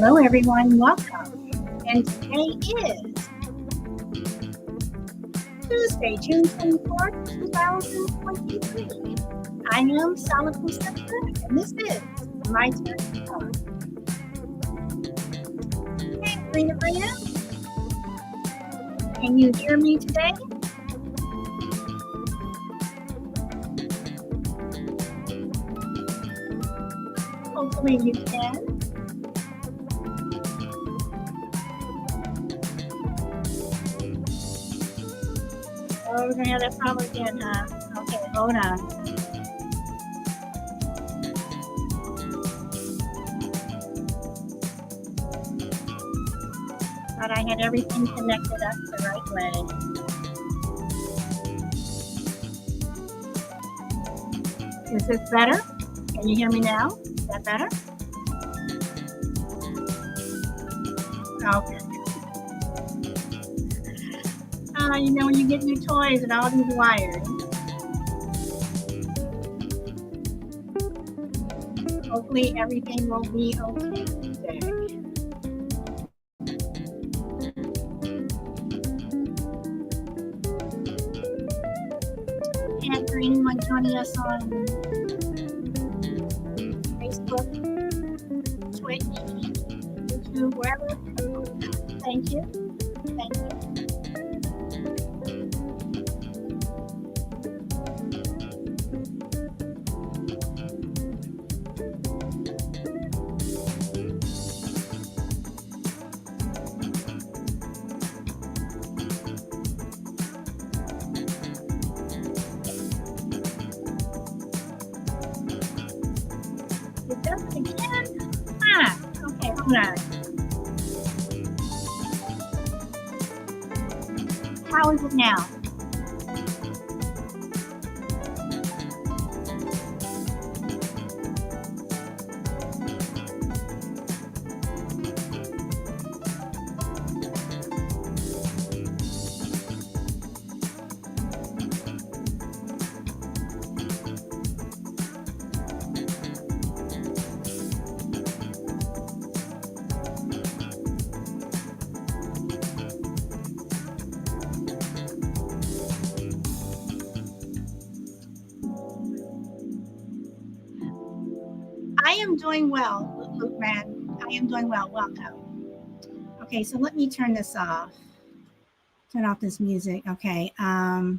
Hello, everyone. Welcome. And today is Tuesday, June 24th, 2023. I am Salafu Center, and this is My Turn to Talk. Hey, Rena, can you hear me today? Hopefully you can. Oh, we're gonna have that problem again, huh? Okay, hold on. Thought I had everything connected up the right way. Is this better? Can you hear me now? Is that better? Okay. When you get new toys and all these wires. Hopefully everything will be okay today. And for anyone joining us on Facebook, Twitch, YouTube, wherever, thank you. Thank you. It does it again? Okay, hold on. How is it now? I am doing well, Luke Man. I am doing well. Welcome. Okay, so let me turn this off. Turn off this music. Okay. All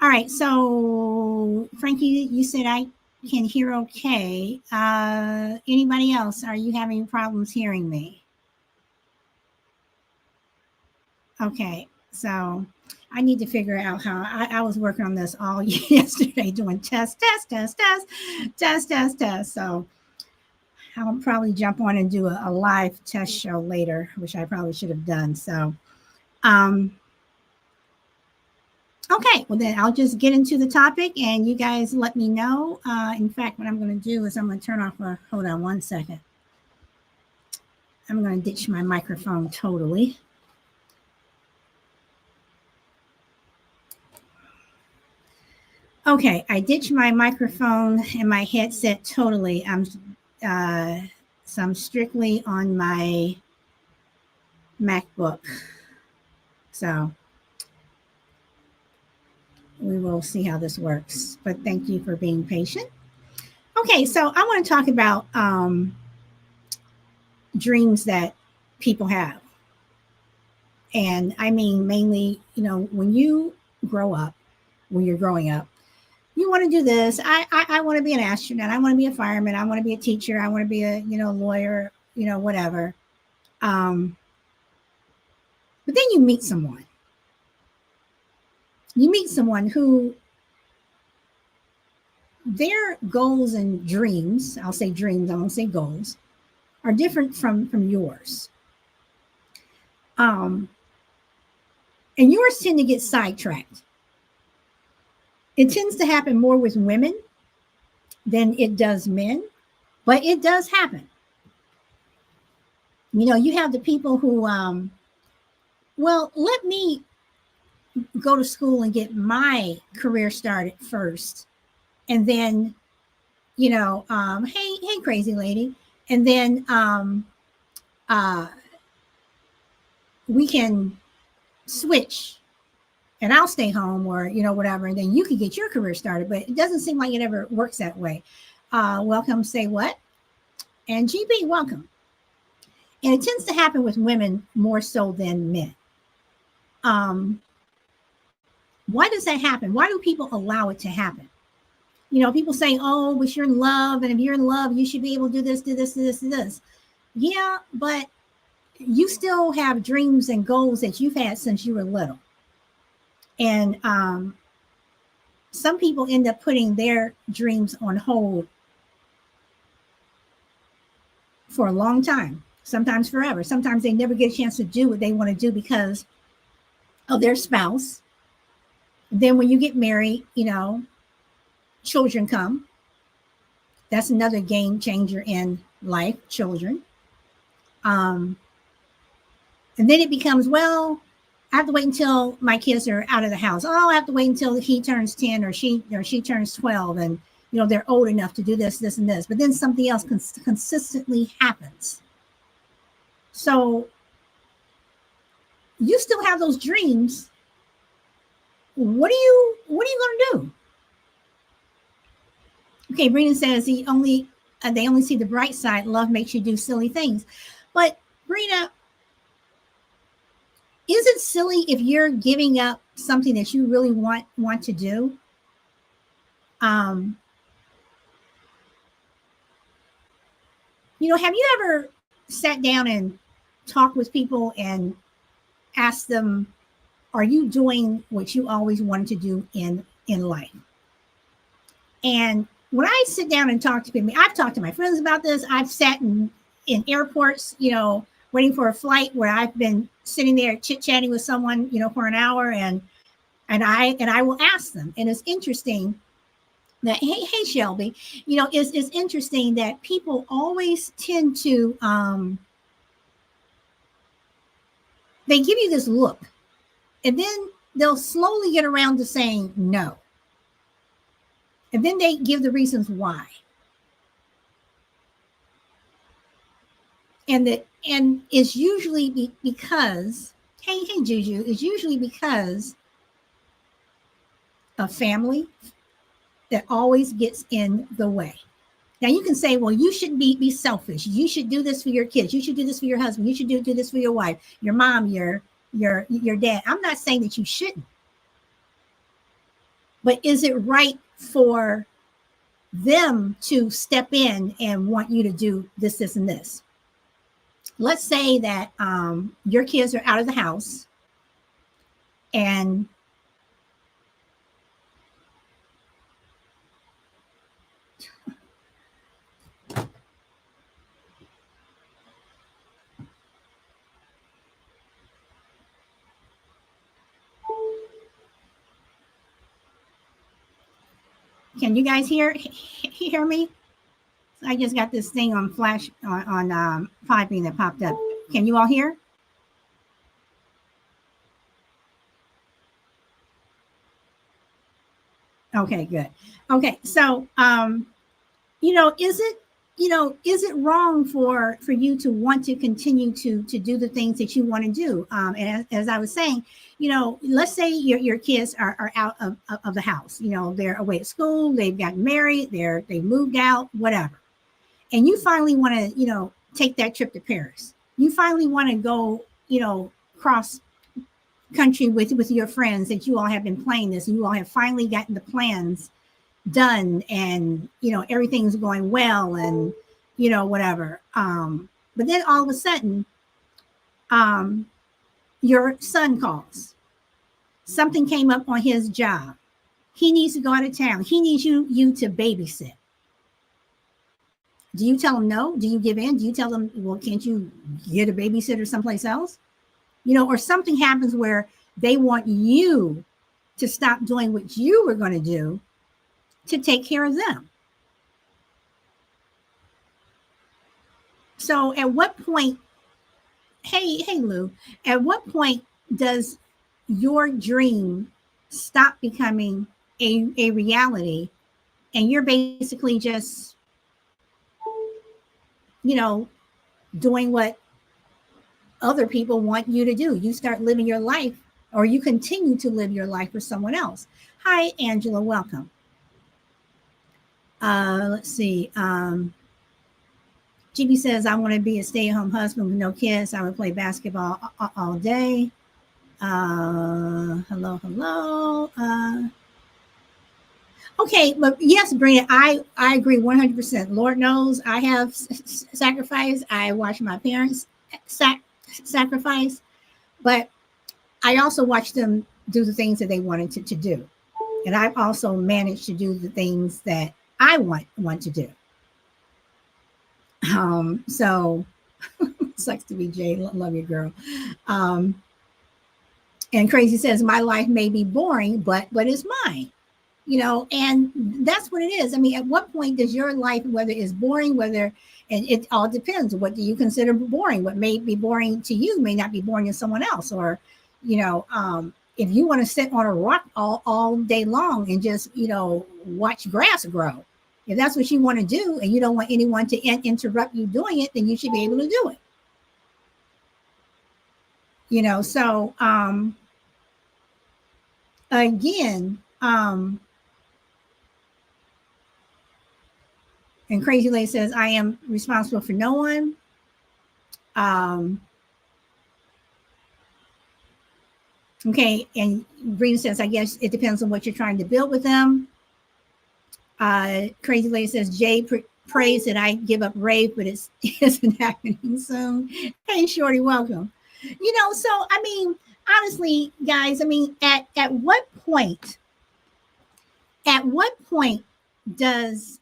right. So, Frankie, you said I can hear okay. Anybody else? Are you having problems hearing me? Okay. So, I need to figure out how I was working on this all yesterday, doing test. So I'll probably jump on and do a live test show later, which I probably should have done. So, okay, well then I'll just get into the topic and you guys let me know. In fact, what I'm going to do is I'm going to turn off hold on one second. I'm going to ditch my microphone totally. Okay, I ditched my microphone and my headset totally. So I'm strictly on my MacBook. So we will see how this works. But thank you for being patient. Okay, so I want to talk about dreams that people have. And I mean, mainly, when you grow up, when you're growing up, you want to do this. I want to be an astronaut. I want to be a fireman. I want to be a teacher. I want to be a, lawyer, whatever. But then you meet someone. You meet someone who their goals and dreams, I'll say dreams, I won't say goals, are different from yours. And yours tend to get sidetracked. It tends to happen more with women than it does men, but it does happen. You have the people who, well, let me go to school and get my career started first. And then, hey, crazy lady, And then uh, we can switch, and I'll stay home, or whatever, and then you can get your career started. But it doesn't seem like it ever works that way. Welcome, say what? And GB, welcome. And it tends to happen with women more so than men. Why does that happen? Why do people allow it to happen? People say, oh, but you're in love, and if you're in love, you should be able to do this, do this, do this, do this. Yeah, but you still have dreams and goals that you've had since you were little. And some people end up putting their dreams on hold for a long time, sometimes forever. Sometimes they never get a chance to do what they want to do because of their spouse. Then when you get married, children come. That's another game changer in life, children. And then it becomes, well, I have to wait until my kids are out of the house. Oh, I have to wait until he turns 10 or she turns 12, and they're old enough to do this, this, and this. But then something else consistently happens. So you still have those dreams. What are you going to do? Okay, Brennan says they only see the bright side. Love makes you do silly things. But Brina, is it silly if you're giving up something that you really want to do? Have you ever sat down and talked with people and asked them, are you doing what you always wanted to do in life? And when I sit down and talk to people, I've talked to my friends about this. I've sat in airports, waiting for a flight, where I've been sitting there chit-chatting with someone, for an hour, and I will ask them. And it's interesting that, hey Shelby, it's interesting that people always tend to they give you this look, and then they'll slowly get around to saying no. And then they give the reasons why. And it's usually because, hey Juju, it's usually because of family that always gets in the way. Now you can say, well, you shouldn't be selfish. You should do this for your kids. You should do this for your husband. You should do this for your wife, your mom, your dad. I'm not saying that you shouldn't. But is it right for them to step in and want you to do this, this, and this? Let's say that your kids are out of the house, and can you guys hear me? I just got this thing on flash on piping that popped up. Can you all hear? Okay, good. Okay, so is it wrong for you to want to continue to do the things that you want to do? And as I was saying, let's say your kids are out of the house. They're away at school, they've gotten married, they moved out, whatever. And you finally want to, take that trip to Paris. You finally want to go, cross country with your friends that you all have been playing this, and you all have finally gotten the plans done, and everything's going well, and whatever. But then all of a sudden, your son calls. Something came up on his job. He needs to go out of town. He needs you to babysit. Do you tell them no? Do you give in? Do you tell them, well, can't you get a babysitter someplace else? Or something happens where they want you to stop doing what you were going to do to take care of them. So at what point, hey Lou, at what point does your dream stop becoming a reality, and you're basically just you know, doing what other people want you to do. You start living your life, or you continue to live your life for someone else. Hi, Angela, welcome. Let's see. GB says, I want to be a stay-at-home husband with no kids. I would play basketball all day. Hello, hello. Okay, but yes, Brenda, I agree 100%. Lord knows I have sacrificed. I watched my parents sacrifice, but I also watched them do the things that they wanted to do. And I've also managed to do the things that I want to do. So sucks to be Jay. Love you, girl. And Crazy says, my life may be boring, but it's mine. You know, and that's what it is. I mean, at what point does your life, whether it's boring, and it all depends. What do you consider boring? What may be boring to you may not be boring to someone else. Or, you know, if you want to sit on a rock all day long and just, you know, watch grass grow, if that's what you want to do and you don't want anyone to interrupt you doing it, then you should be able to do it. You know, so again, and Crazy Lady says, I am responsible for no one. Okay, and Brina says, I guess it depends on what you're trying to build with them. Crazy Lady says, Jay prays that I give up rave, but it isn't happening soon. Hey, Shorty, welcome. You know, so, I mean, honestly, guys, I mean, at what point does,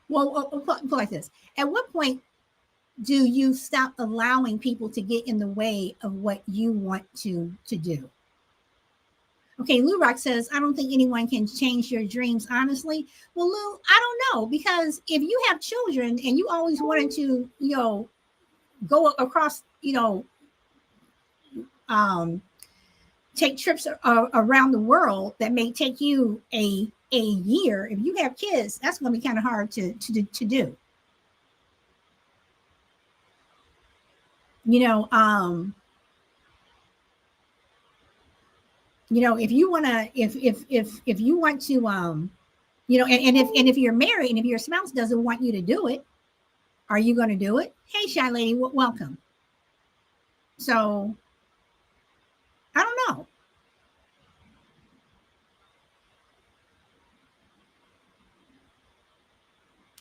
well, put like this. At what point do you stop allowing people to get in the way of what you want to do? Okay, Lou Rock says, I don't think anyone can change your dreams, honestly. Well, Lou, I don't know, because if you have children and you always wanted to, you know, go across, you know, take trips around the world that may take you a year. If you have kids, that's going to be kind of hard to do. You know, if you want to, if you want to, you know, and if you're married and if your spouse doesn't want you to do it, are you going to do it? Hey, Shy Lady, welcome. So, I don't know.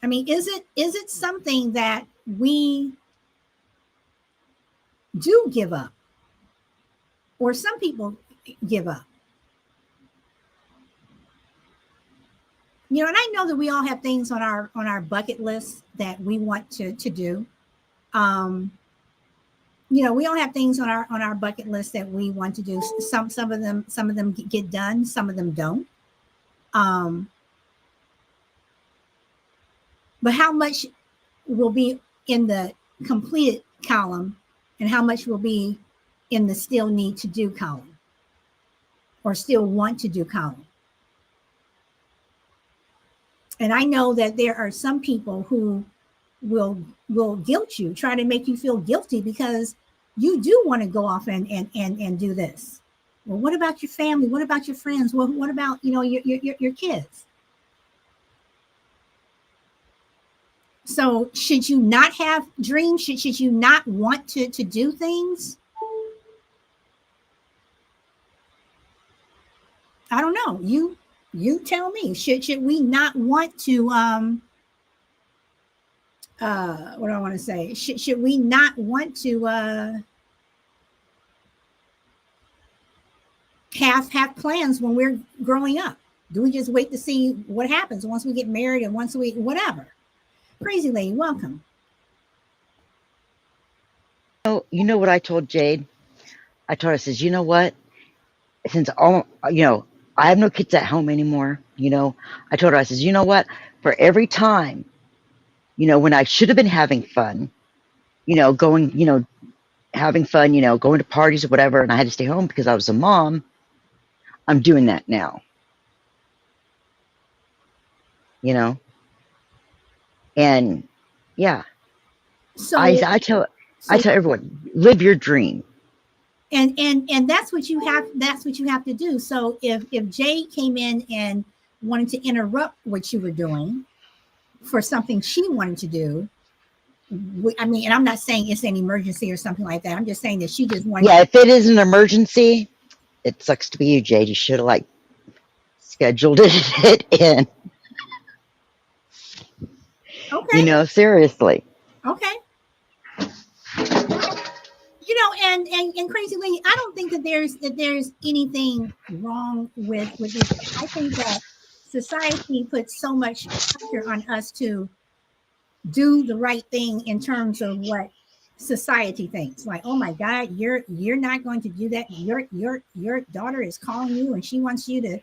I mean, is it something that we do give up, or some people give up? You know, and I know that we all have things on our bucket list that we want to do. You know, we all have things on our bucket list that we want to do. Some of them get done, some of them don't. But how much will be in the completed column and how much will be in the still need to do column or still want to do column? And I know that there are some people who will guilt you, try to make you feel guilty because you do want to go off and do this. Well, what about your family? What about your friends? What about, you know, your kids? So should you not have dreams? Should you not want to do things? I don't know. You tell me. Should we not want to what do I want to say? Should we not want to have plans when we're growing up? Do we just wait to see what happens once we get married and once we whatever? Crazy Lady, welcome. Oh, you know what I told Jade? I told her, I says, you know what? Since all, you know, I have no kids at home anymore, you know, I told her, I says, you know what? For every time, you know, when I should have been having fun, you know, going, you know, having fun, you know, going to parties or whatever, and I had to stay home because I was a mom, I'm doing that now. You know? And yeah, So I tell so everyone, live your dream. and that's what you have, to do. So if Jay came in and wanted to interrupt what you were doing for something she wanted to do, I mean, and I'm not saying it's an emergency or something like that. I'm just saying that she just wanted Yeah, to. if it is an emergency, it sucks to be you, Jade. You should have like scheduled it in. Okay, Seriously. okay, okay. And crazily, I don't think that there's anything wrong with this. I think that society puts so much pressure on us to do the right thing in terms of what society thinks. Like, oh my God, you're not going to do that. Your daughter is calling you and she wants you to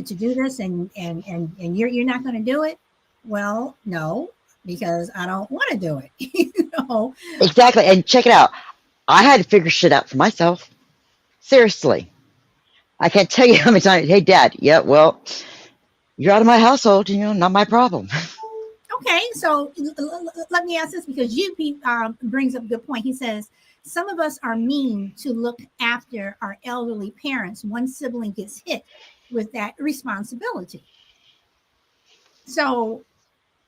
do this, and you're not going to do it. Well, no, because I don't want to do it. you know. Exactly. And check it out. I had to figure shit out for myself. Seriously. I can't tell you how many times, hey, Dad, yeah, well, you're out of my household, not my problem. Okay, so let me ask this, because UP brings up a good point. He says some of us are mean to look after our elderly parents. One sibling gets hit with that responsibility. So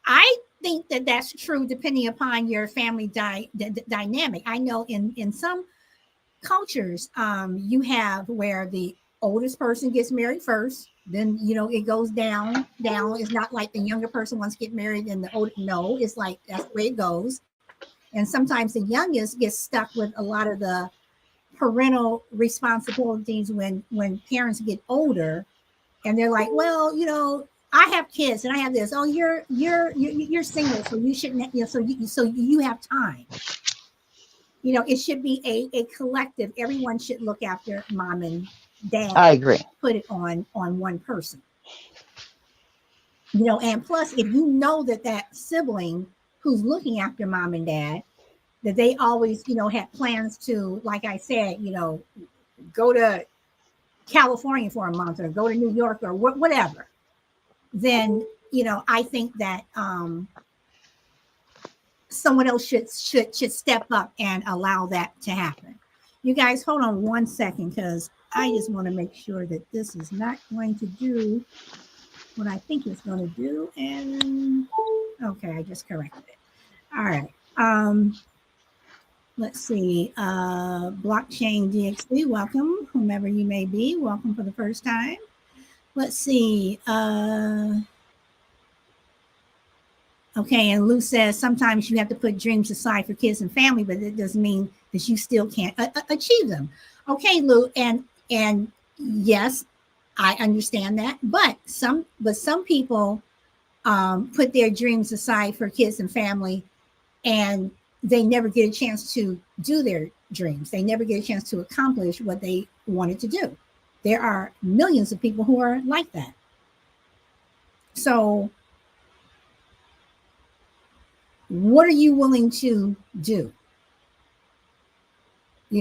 I think that that's true depending upon your family dynamic. I know in some cultures, you have where the oldest person gets married first, then it goes down. It's not like the younger person wants to get married and the older. No, it's like that's the way it goes. And sometimes the youngest gets stuck with a lot of the parental responsibilities when parents get older, and they're like, well, I have kids and I have this. Oh, you're single, so you shouldn't. So you have time. It should be a collective. Everyone should look after mom and dad. I agree. Put it on one person. And plus, if you know that sibling who's looking after mom and dad, that they always had plans to, like I said, go to California for a month or go to New York or whatever, then I think that someone else should step up and allow that to happen. You guys, hold on one second, because I just want to make sure that this is not going to do what I think it's going to do. And okay, I just corrected it. All right. Let's see. Blockchain DXD, welcome, whomever you may be. Welcome for the first time. Let's see. Okay, and Lou says sometimes you have to put dreams aside for kids and family, but it doesn't mean that you still can't achieve them. Okay, Lou, and yes, I understand that, but some people put their dreams aside for kids and family, and they never get a chance to do their dreams. They never get a chance to accomplish what they wanted to do. There are millions of people who are like that. So what are you willing to do? I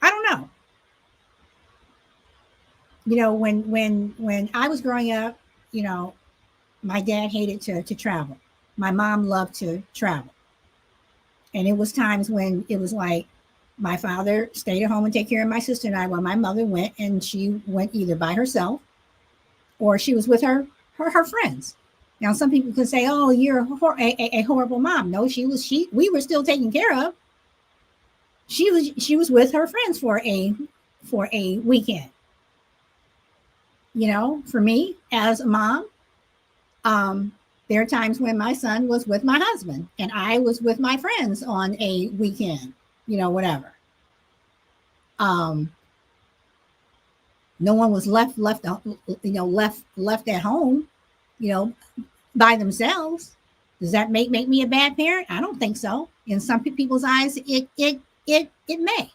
don't know. When I was growing up, my dad hated to travel. My mom loved to travel. And it was times when it was like my father stayed at home and take care of my sister and I, while my mother went, and she went either by herself or she was with her friends. Now, some people could say, "Oh, you're a horrible mom." No, we were still taken care of. She was with her friends for a weekend. For me as a mom, there are times when my son was with my husband and I was with my friends on a weekend, whatever. No one was left at home, by themselves. Does that make me a bad parent? I don't think so. In some people's eyes, it may.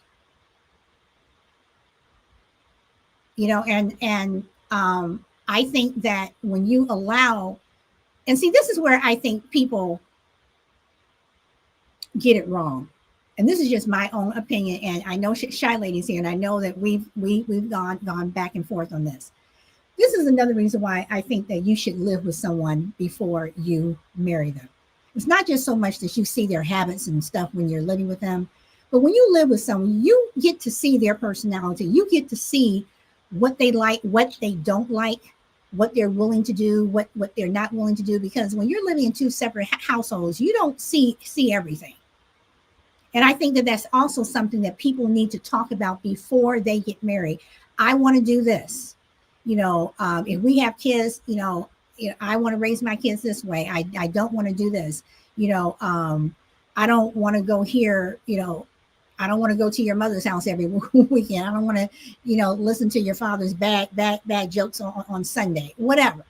And I think that when you allow, and see, this is where I think people get it wrong. And this is just my own opinion. And I know Shy Lady's here, and I know that we've gone back and forth on this. this is another reason why I think that you should live with someone before you marry them. It's not just so much that you see their habits and stuff when you're living with them, but when you live with someone, you get to see their personality. You get to see what they like, what they don't like, what they're willing to do, what they're not willing to do. Because when you're living in two separate households, you don't see everything. And I think that that's also something that people need to talk about before they get married. I want to do this. If we have kids, I want to raise my kids this way. I don't want to do this. I don't want to go here. I don't want to go to your mother's house every weekend. I don't want to, listen to your father's bad jokes on Sunday, whatever.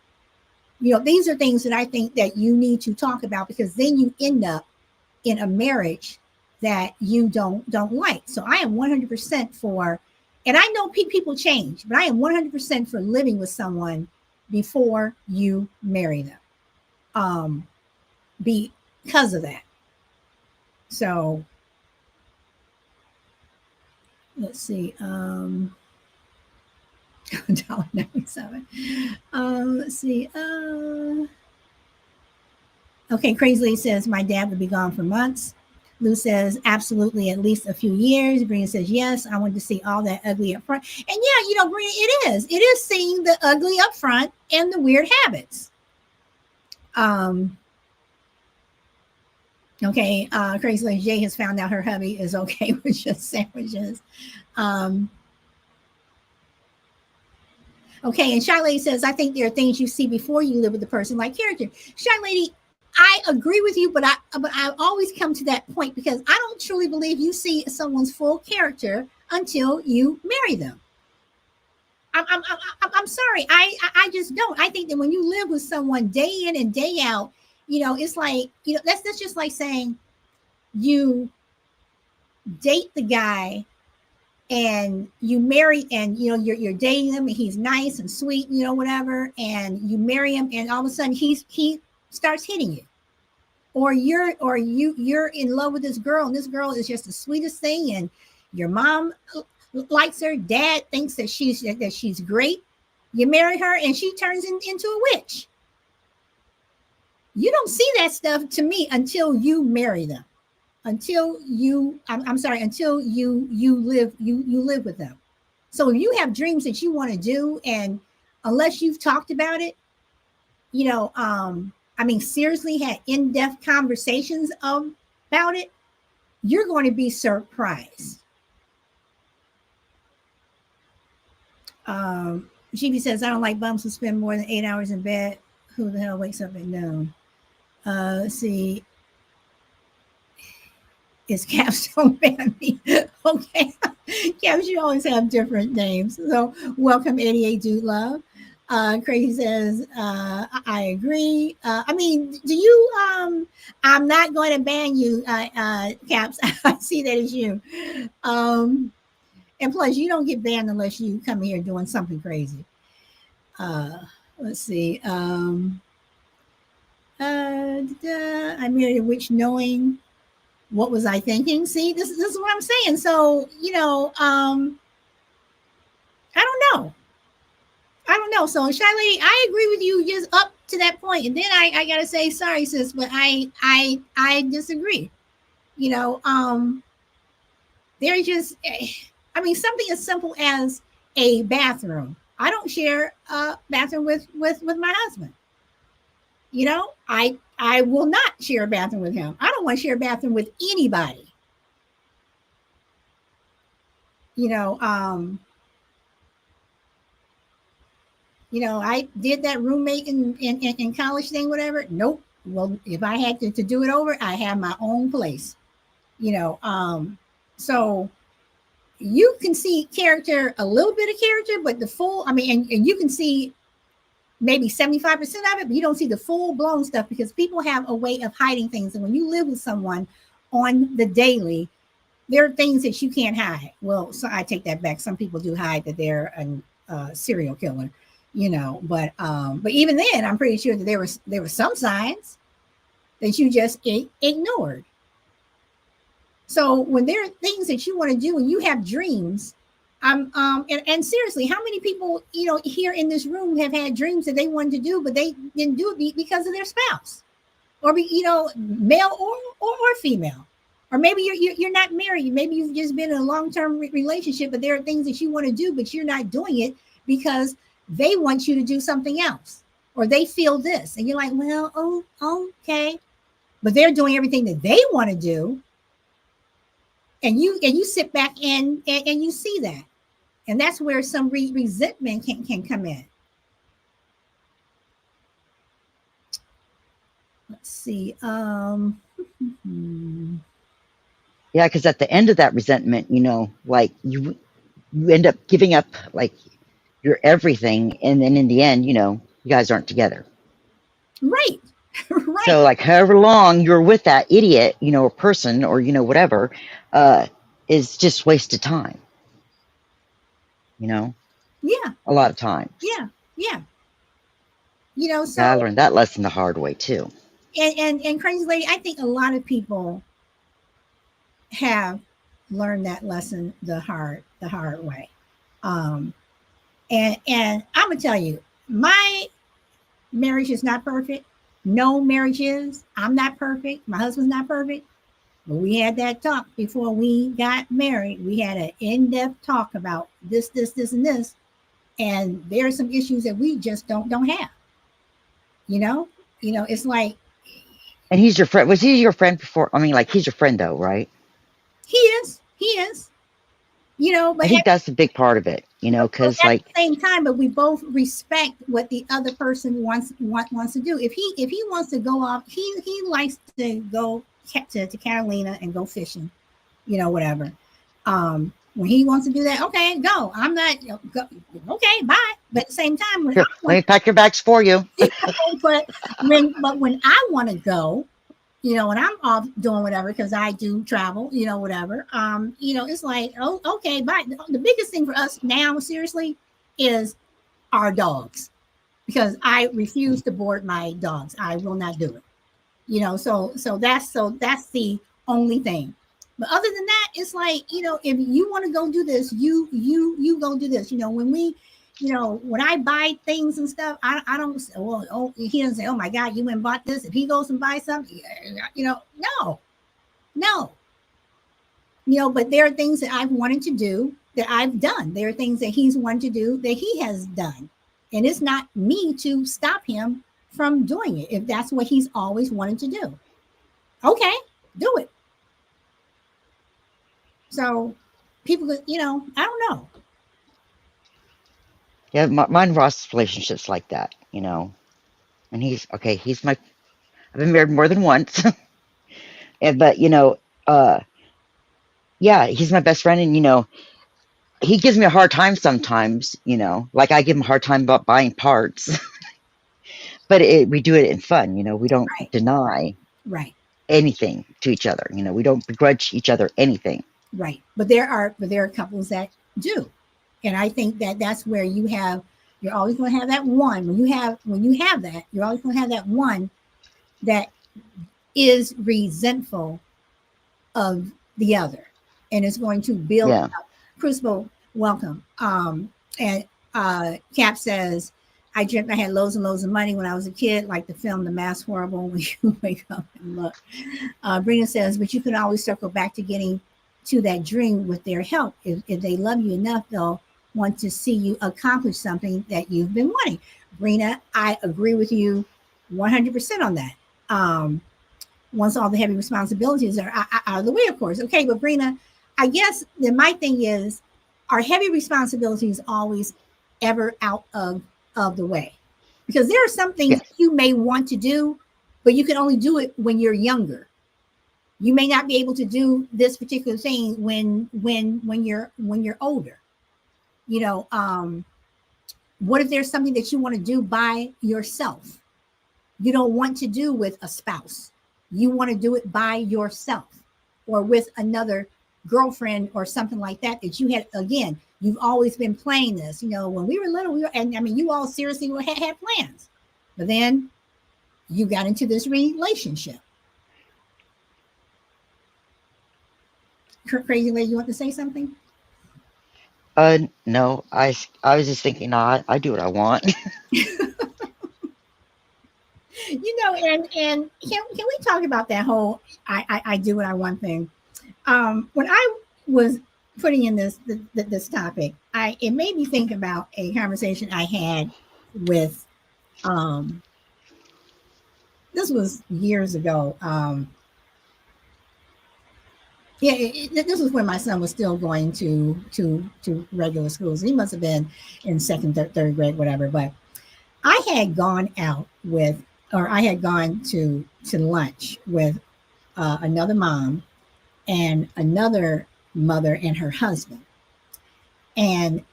These are things that I think that you need to talk about, because then you end up in a marriage that you don't like. So I am 100% for, and I know people change, but I am 100% for living with someone before you marry them, because of that. So let's see, $1.97. Let's see. Okay, Crazily says my dad would be gone for months. Lou says, absolutely, at least a few years. Brina says, yes, I want to see all that ugly up front. And yeah, Brina, it is seeing the ugly up front and the weird habits. Okay, Crazy Lady J has found out her hubby is okay with just sandwiches. Okay, and Shy Lady says, I think there are things you see before you live with the person, like character. Shy Lady, I agree with you, but I always come to that point, because I don't truly believe you see someone's full character until you marry them. I'm sorry, I just don't. I think that when you live with someone day in and day out, it's like, that's just like saying you date the guy and you marry, and you're dating him and he's nice and sweet, whatever, and you marry him and all of a sudden he starts hitting you. Or you're in love with this girl, and this girl is just the sweetest thing, and your mom likes her, dad thinks that she's great. You marry her and she turns into a witch. You don't see that stuff, to me, until you marry them. Until you live with them. So if you have dreams that you want to do, and unless you've talked about it, seriously had in-depth conversations about it, you're going to be surprised. GB says, I don't like bums who spend more than 8 hours in bed. Who the hell wakes up at noon? Let's see. Is Capstone Bambi? Okay. Caps, you always have different names. So welcome, 88 Dude Love. Crazy says, I agree. Do you, I'm not going to ban you, Caps. I see that as you. And plus, you don't get banned unless you come here doing something crazy. Let's see. I married a witch knowing. What was I thinking? See, this is what I'm saying. So, I don't know. So, Shy Lady, I agree with you just up to that point. And then I gotta say, sorry, sis, but I disagree. There's just, something as simple as a bathroom. I don't share a bathroom with my husband. I will not share a bathroom with him. I don't want to share a bathroom with anybody. I did that roommate in college thing, whatever. Nope. Well, if I had to do it over, I have my own place. So you can see character, a little bit of character, but the full, and you can see maybe 75% of it, but you don't see the full blown stuff, because people have a way of hiding things. And when you live with someone on the daily, there are things that you can't hide. Well, so I take that back. Some people do hide that they're a serial killer, but even then, I'm pretty sure that there were some signs that you just ignored. So when there are things that you want to do and you have dreams, And seriously, how many people, here in this room have had dreams that they wanted to do, but they didn't do it because of their spouse, or male or female, or maybe you're not married. Maybe you've just been in a long-term relationship, but there are things that you want to do, but you're not doing it because they want you to do something else, or they feel this, and you're like, well, oh, okay, but they're doing everything that they want to do, and you sit back and you see that. And that's where some resentment can come in. Let's see. Yeah, because at the end of that resentment, like you end up giving up like your everything, and then in the end, you guys aren't together. Right. Right. So like however long you're with that idiot, or person, or whatever, is just wasted time. Yeah. A lot of times. Yeah. Yeah. So I learned that lesson the hard way too. And crazy lady, I think a lot of people have learned that lesson the hard way. And I'm gonna tell you, my marriage is not perfect. No marriage is. I'm not perfect. My husband's not perfect. But we had that talk before we got married. We had an in-depth talk about this, and this. And there are some issues that we just don't have. It's like. And he's your friend. Was he your friend before? I mean, like, he's your friend though, right? He is. But I think that's a big part of it, because like at the same time, but we both respect what the other person wants to do. If he wants to go off, he likes to go to Catalina and go fishing, whatever. When he wants to do that, okay, go. I'm not okay, bye. But at the same time, let me pack your bags for you. but when I want to go, when I'm off doing whatever, because I do travel, whatever, it's like, oh, okay, bye. The biggest thing for us now, seriously, is our dogs, because I refuse to board my dogs. I will not do it. So that's the only thing. But other than that, it's like, if you want to go do this, you go do this. When I buy things and stuff, I don't say, well, he doesn't say, oh my God, you went and bought this. If he goes and buys something, no. But there are things that I've wanted to do that I've done. There are things that he's wanted to do that he has done. And it's not me to stop him from doing it if that's what he's always wanted to do. Okay, do it. So people, I don't know. Yeah, mine Ross relationships like that, and he's I've been married more than once. But yeah, he's my best friend, and he gives me a hard time sometimes, like I give him a hard time about buying parts. But we do it in fun, we don't deny anything to each other, we don't begrudge each other anything. Right. But there are couples that do. And I think that's where you're always going to have that one. When you have that, you're always going to have that one that is resentful of the other, and it's going to build up. Crucible, welcome. And Cap says, I dreamt I had loads and loads of money when I was a kid, like the film The Mask Horrible, when you wake up and look. Brina says, but you can always circle back to getting to that dream with their help. If they love you enough, they'll want to see you accomplish something that you've been wanting. Brina, I agree with you 100% on that. Once all the heavy responsibilities are out of the way, of course. Okay, but Brina, I guess that my thing is, are heavy responsibilities always ever out of the way? Because there are some things you may want to do, but you can only do it when you're younger. You may not be able to do this particular thing when you're older. What if there's something that you want to do by yourself? You don't want to do with a spouse. You want to do it by yourself or with another girlfriend or something like that you had. Again, you've always been playing this. When we were little, you all seriously had plans, but then you got into this relationship. Crazy lady, you want to say something? No, I was just thinking, no, I do what I want. And can we talk about that whole I do what I want thing? When I was putting in this topic, it made me think about a conversation I had with this was years ago. Yeah, this was when my son was still going to regular schools. He must have been in second, third grade, whatever. But I had gone out with, or I had gone to lunch with another mom and another mother and her husband. And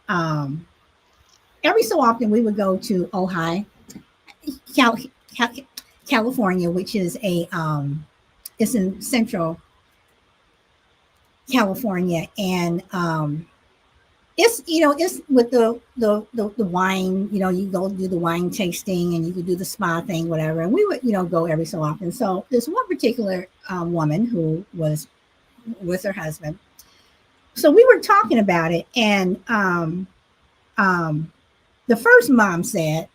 every so often we would go to Ojai, Cal, Cal, California, which is it's in central California, and it's it's with the wine. You go do the wine tasting, and you could do the spa thing, whatever. And we would go every so often. So there's one particular woman who was with her husband. So we were talking about it, and the first mom said,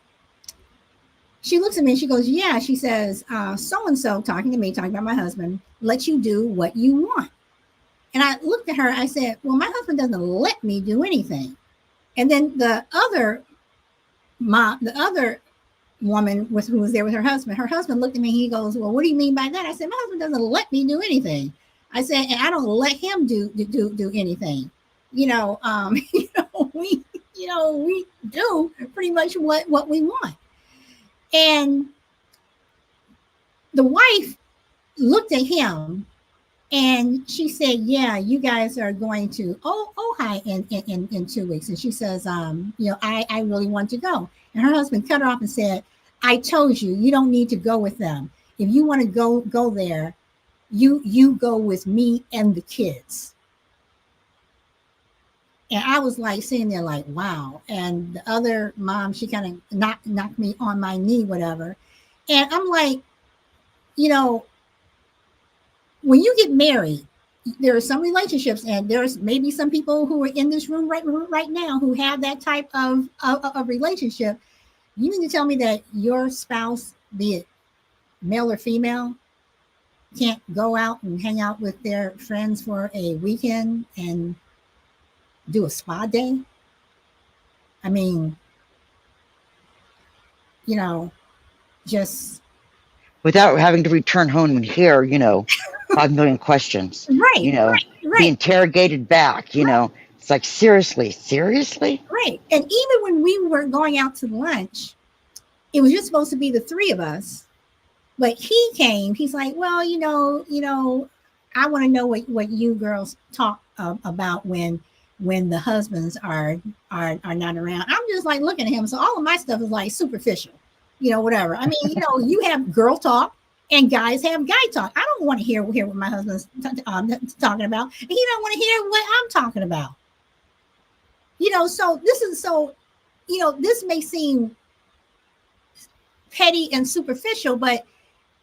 she looks at me and she goes, yeah, she says, so and so, talking to me, talking about my husband, let you do what you want. And I looked at her, I said, well, my husband doesn't let me do anything. And then the other woman who was there with her husband looked at me, he goes, well, what do you mean by that? I said, my husband doesn't let me do anything. I said, and I don't let him do anything. We do pretty much what we want. And the wife looked at him and she said, yeah, you guys are going to Ojai in 2 weeks. And she says, I really want to go. And her husband cut her off and said, I told you, you don't need to go with them. If you want to go there, you go with me and the kids. And I was like sitting there like, wow. And the other mom, she kind of knocked me on my knee, whatever. And I'm like, when you get married, there are some relationships, and there's maybe some people who are in this room right now who have that type of relationship. You need to tell me that your spouse, be it male or female, can't go out and hang out with their friends for a weekend and do a spa day. I mean, just Without having to return home and hear, 5 million questions. Right. Be interrogated back. It's like, seriously. Right. And even when we were going out to lunch, it was just supposed to be the three of us. But he came. He's like, well, I want to know what you girls talk about when the husbands are not around. I'm just like looking at him. So all of my stuff is like superficial, whatever. I mean, you have girl talk and guys have guy talk. I don't want to hear what my husband's talking about. And he don't want to hear what I'm talking about. So this may seem petty and superficial, but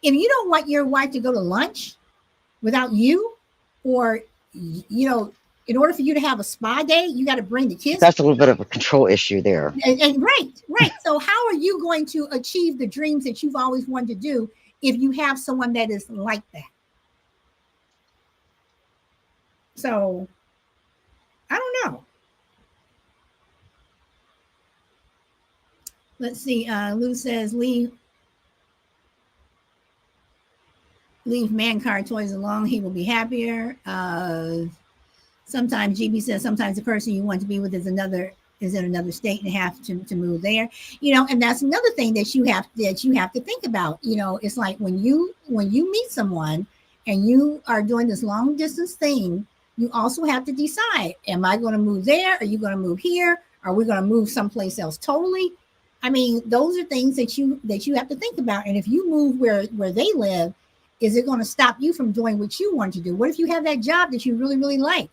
if you don't want your wife to go to lunch without you, or, in order for you to have a spa day, you got to bring the kids. That's a little bit of a control issue there. And right. So how are you going to achieve the dreams that you've always wanted to do if you have someone that is like that? So I don't know. Let's see. Lou says, leave man card toys alone. He will be happier. Sometimes GB says sometimes the person you want to be with is in another state and have to move there. And that's another thing that you have to think about. It's like when you meet someone and you are doing this long distance thing, you also have to decide, am I going to move there? Are you going to move here? Are we going to move someplace else totally? I mean, those are things that you have to think about. And if you move where they live, is it going to stop you from doing what you want to do? What if you have that job that you really, really like?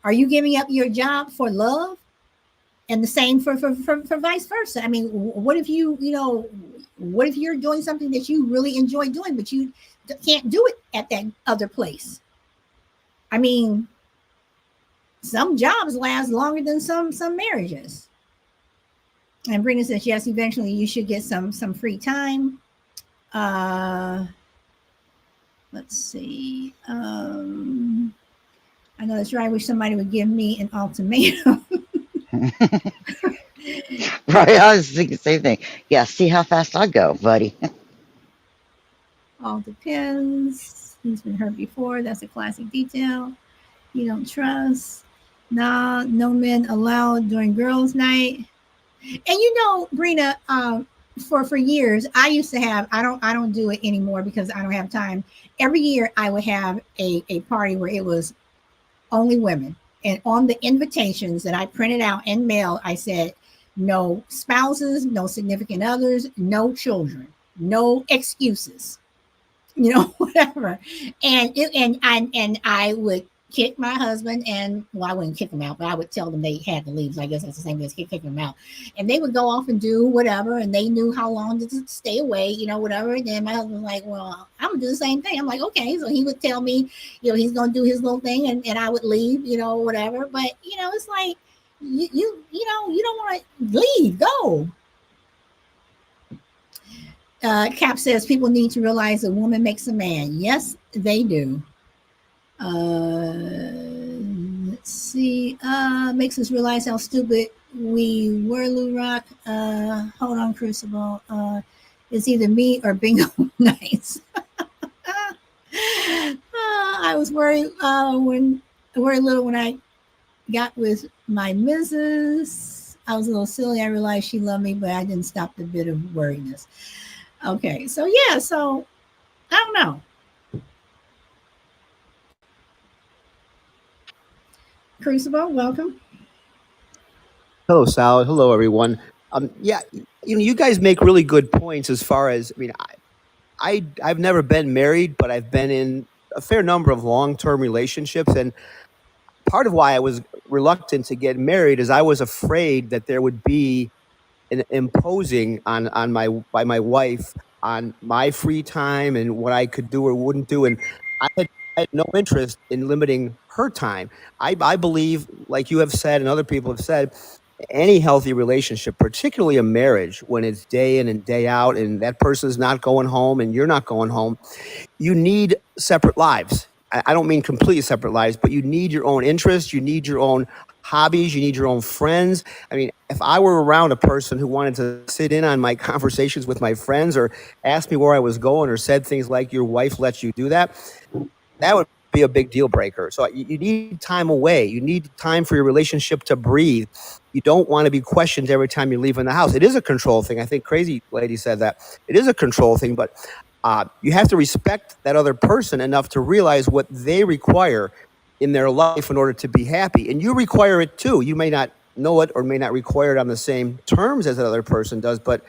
Are you giving up your job for love? And the same for vice versa. I mean, what if what if you're doing something that you really enjoy doing, but you can't do it at that other place? I mean, some jobs last longer than some marriages. And Brina says, yes, eventually you should get some free time. Let's see. I know that's right. I wish somebody would give me an ultimatum. Right, I was thinking the same thing. Yeah, see how fast I go, buddy. All depends. He's been hurt before. That's a classic detail. You don't trust. Nah, no men allowed during girls' night. And Brina, for years I used to have. I don't do it anymore because I don't have time. Every year I would have a party where it was only women, and on the invitations that I printed out and mailed, I said no spouses, no significant others, no children, no excuses. Whatever. And I would kick my husband, and well, I wouldn't kick them out, but I would tell them they had to leave. So I guess that's the same as kicking them out. And they would go off and do whatever, and they knew how long to stay away, whatever. And then my husband was like, well, I'm gonna do the same thing. I'm like, okay. So he would tell me, he's gonna do his little thing, and I would leave, whatever. But it's like you don't want to leave, go. Cap says people need to realize a woman makes a man. Yes, they do. Let's see. Makes us realize how stupid we were, Lou Rock. Hold on, Crucible. It's either me or Bingo Nights. I was worried when I got with my missus. I was a little silly. I realized she loved me, but I didn't stop the bit of worriness. Okay, so yeah, so I don't know. Crucible, welcome. Hello, Sal. Hello, everyone. Yeah, you guys make really good points as far as, I've never been married, but I've been in a fair number of long-term relationships, and part of why I was reluctant to get married is I was afraid that there would be an imposing by my wife on my free time and what I could do or wouldn't do, and I had no interest in limiting her time. I believe, like you have said and other people have said, any healthy relationship, particularly a marriage, when it's day in and day out and that person is not going home and you're not going home, you need separate lives. I don't mean completely separate lives, but you need your own interests, you need your own hobbies, you need your own friends. I mean, if I were around a person who wanted to sit in on my conversations with my friends or ask me where I was going or said things like your wife lets you do that, that would be a big deal breaker. So you need time away. You need time for your relationship to breathe. You don't want to be questioned every time you leave in the house. It is a control thing. I think Crazy Lady said that. It is a control thing, but you have to respect that other person enough to realize what they require in their life in order to be happy. And you require it too. You may not know it or may not require it on the same terms as that other person does, but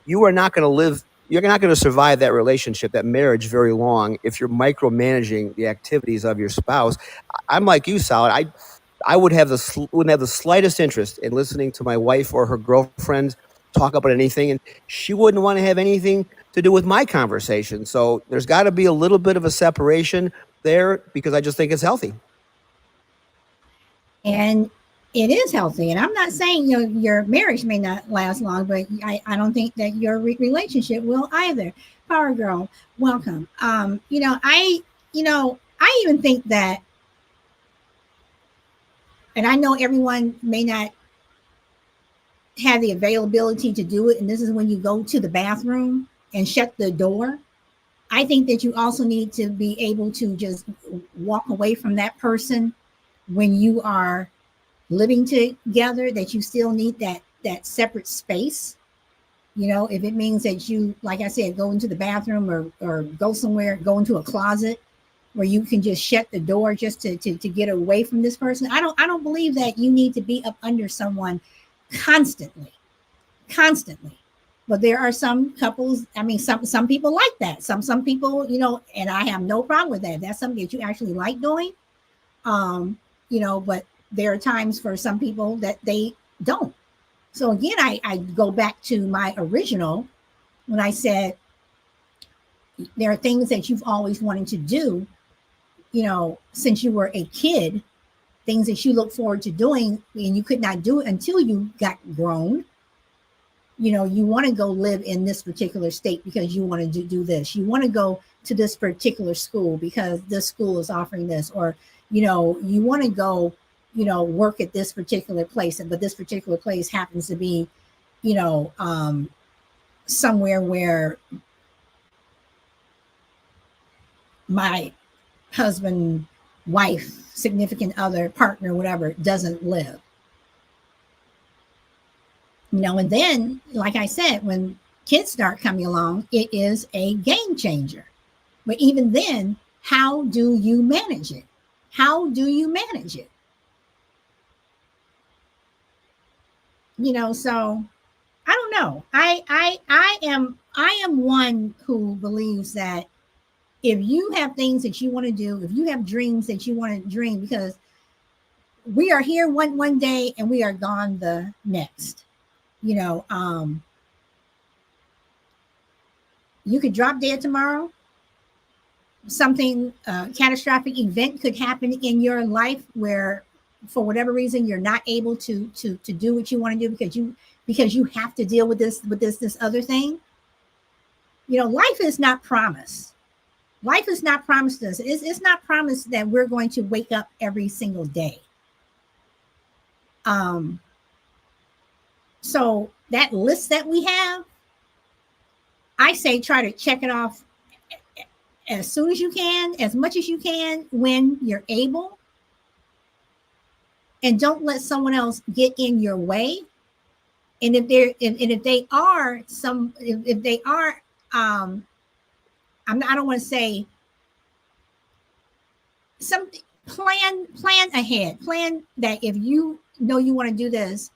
you are not going to live, you're not going to survive that relationship, that marriage very long if you're micromanaging the activities of your spouse. I'm like you, Sal. I wouldn't have the slightest interest in listening to my wife or her girlfriend talk about anything, and she wouldn't want to have anything to do with my conversation. So there's got to be a little bit of a separation there because I just think it's healthy. And it is healthy. And I'm not saying your marriage may not last long, but I don't think that your relationship will either. Power Girl, welcome. I even think that, and I know everyone may not have the availability to do it, and this is when you go to the bathroom and shut the door. I think that you also need to be able to just walk away from that person when you are living together, that you still need that separate space. If it means that you, like I said, go into the bathroom or go somewhere, go into a closet where you can just shut the door just to get away from this person. I don't believe that you need to be up under someone constantly. But there are some couples, some people like that. Some people, and I have no problem with that. That's something that you actually like doing. But there are times for some people that they don't. So again, I go back to my original when I said there are things that you've always wanted to do, since you were a kid, things that you look forward to doing and you could not do it until you got grown. You know, you want to go live in this particular state because you want to do this. You want to go to this particular school because this school is offering this, or, you know, you want to go, you know, work at this particular place, but this particular place happens to be, you know, somewhere where my husband, wife, significant other, partner, whatever, doesn't live. You know, and then, like I said, when kids start coming along, it is a game changer. But even then, how do you manage it? How do you manage it? You know, so I don't know. I am one who believes that if you have things that you want to do, if you have dreams that you want to dream, because we are here one day and we are gone the next. You know, you could drop dead tomorrow. Something catastrophic event could happen in your life where, for whatever reason, you're not able to do what you want to do because you have to deal with this other thing. You know, life is not promised. Life is not promised us. It's not promised that we're going to wake up every single day. So that list that we have, I say try to check it off as soon as you can, as much as you can, when you're able, and don't let someone else get in your way. And if they are, I don't want to say something. Plan ahead. Plan that if you know you want to do this,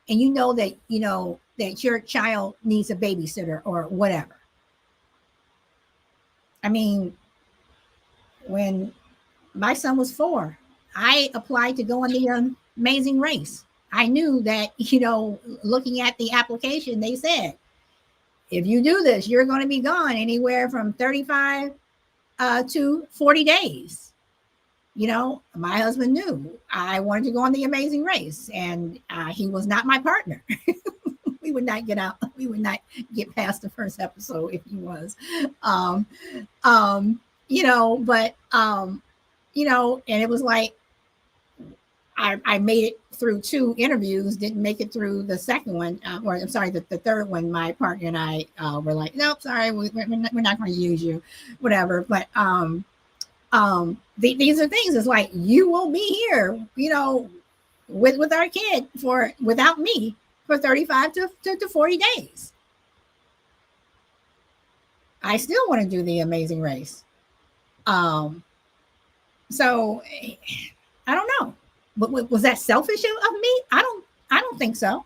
and you know that your child needs a babysitter or whatever. I mean, when my son was 4, I applied to go on the Amazing Race. I knew that, you know, looking at the application, they said, if you do this, you're going to be gone anywhere from 35 to 40 days. You know, my husband knew I wanted to go on the Amazing Race, and he was not my partner. We would not get out. We would not get past the first episode if he was. You know, but you know, and it was like I made it through 2 interviews, didn't make it through the second one, or I'm sorry, the third one. My partner and I were like, nope, sorry, we're not going to use you, whatever. But these are things. It's like, you will be here, you know, with our kid without me for 35 to 40 days. I still want to do the Amazing Race. So I don't know. But was that selfish of me? I don't think so.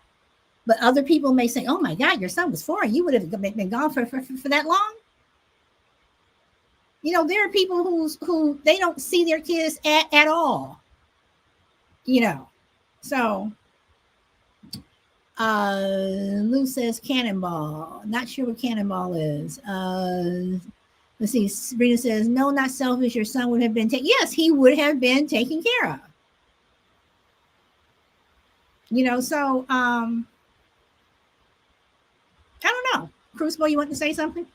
But other people may say, "Oh my God, your son was 4. You would have been gone for that long." You know, there are people who they don't see their kids at all. You know, so Lou says Cannonball. Not sure what Cannonball is. Let's see. Sabrina says, no, not selfish. Your son would have been taken. Yes, he would have been taken care of. You know, so I don't know. Crucible, you want to say something?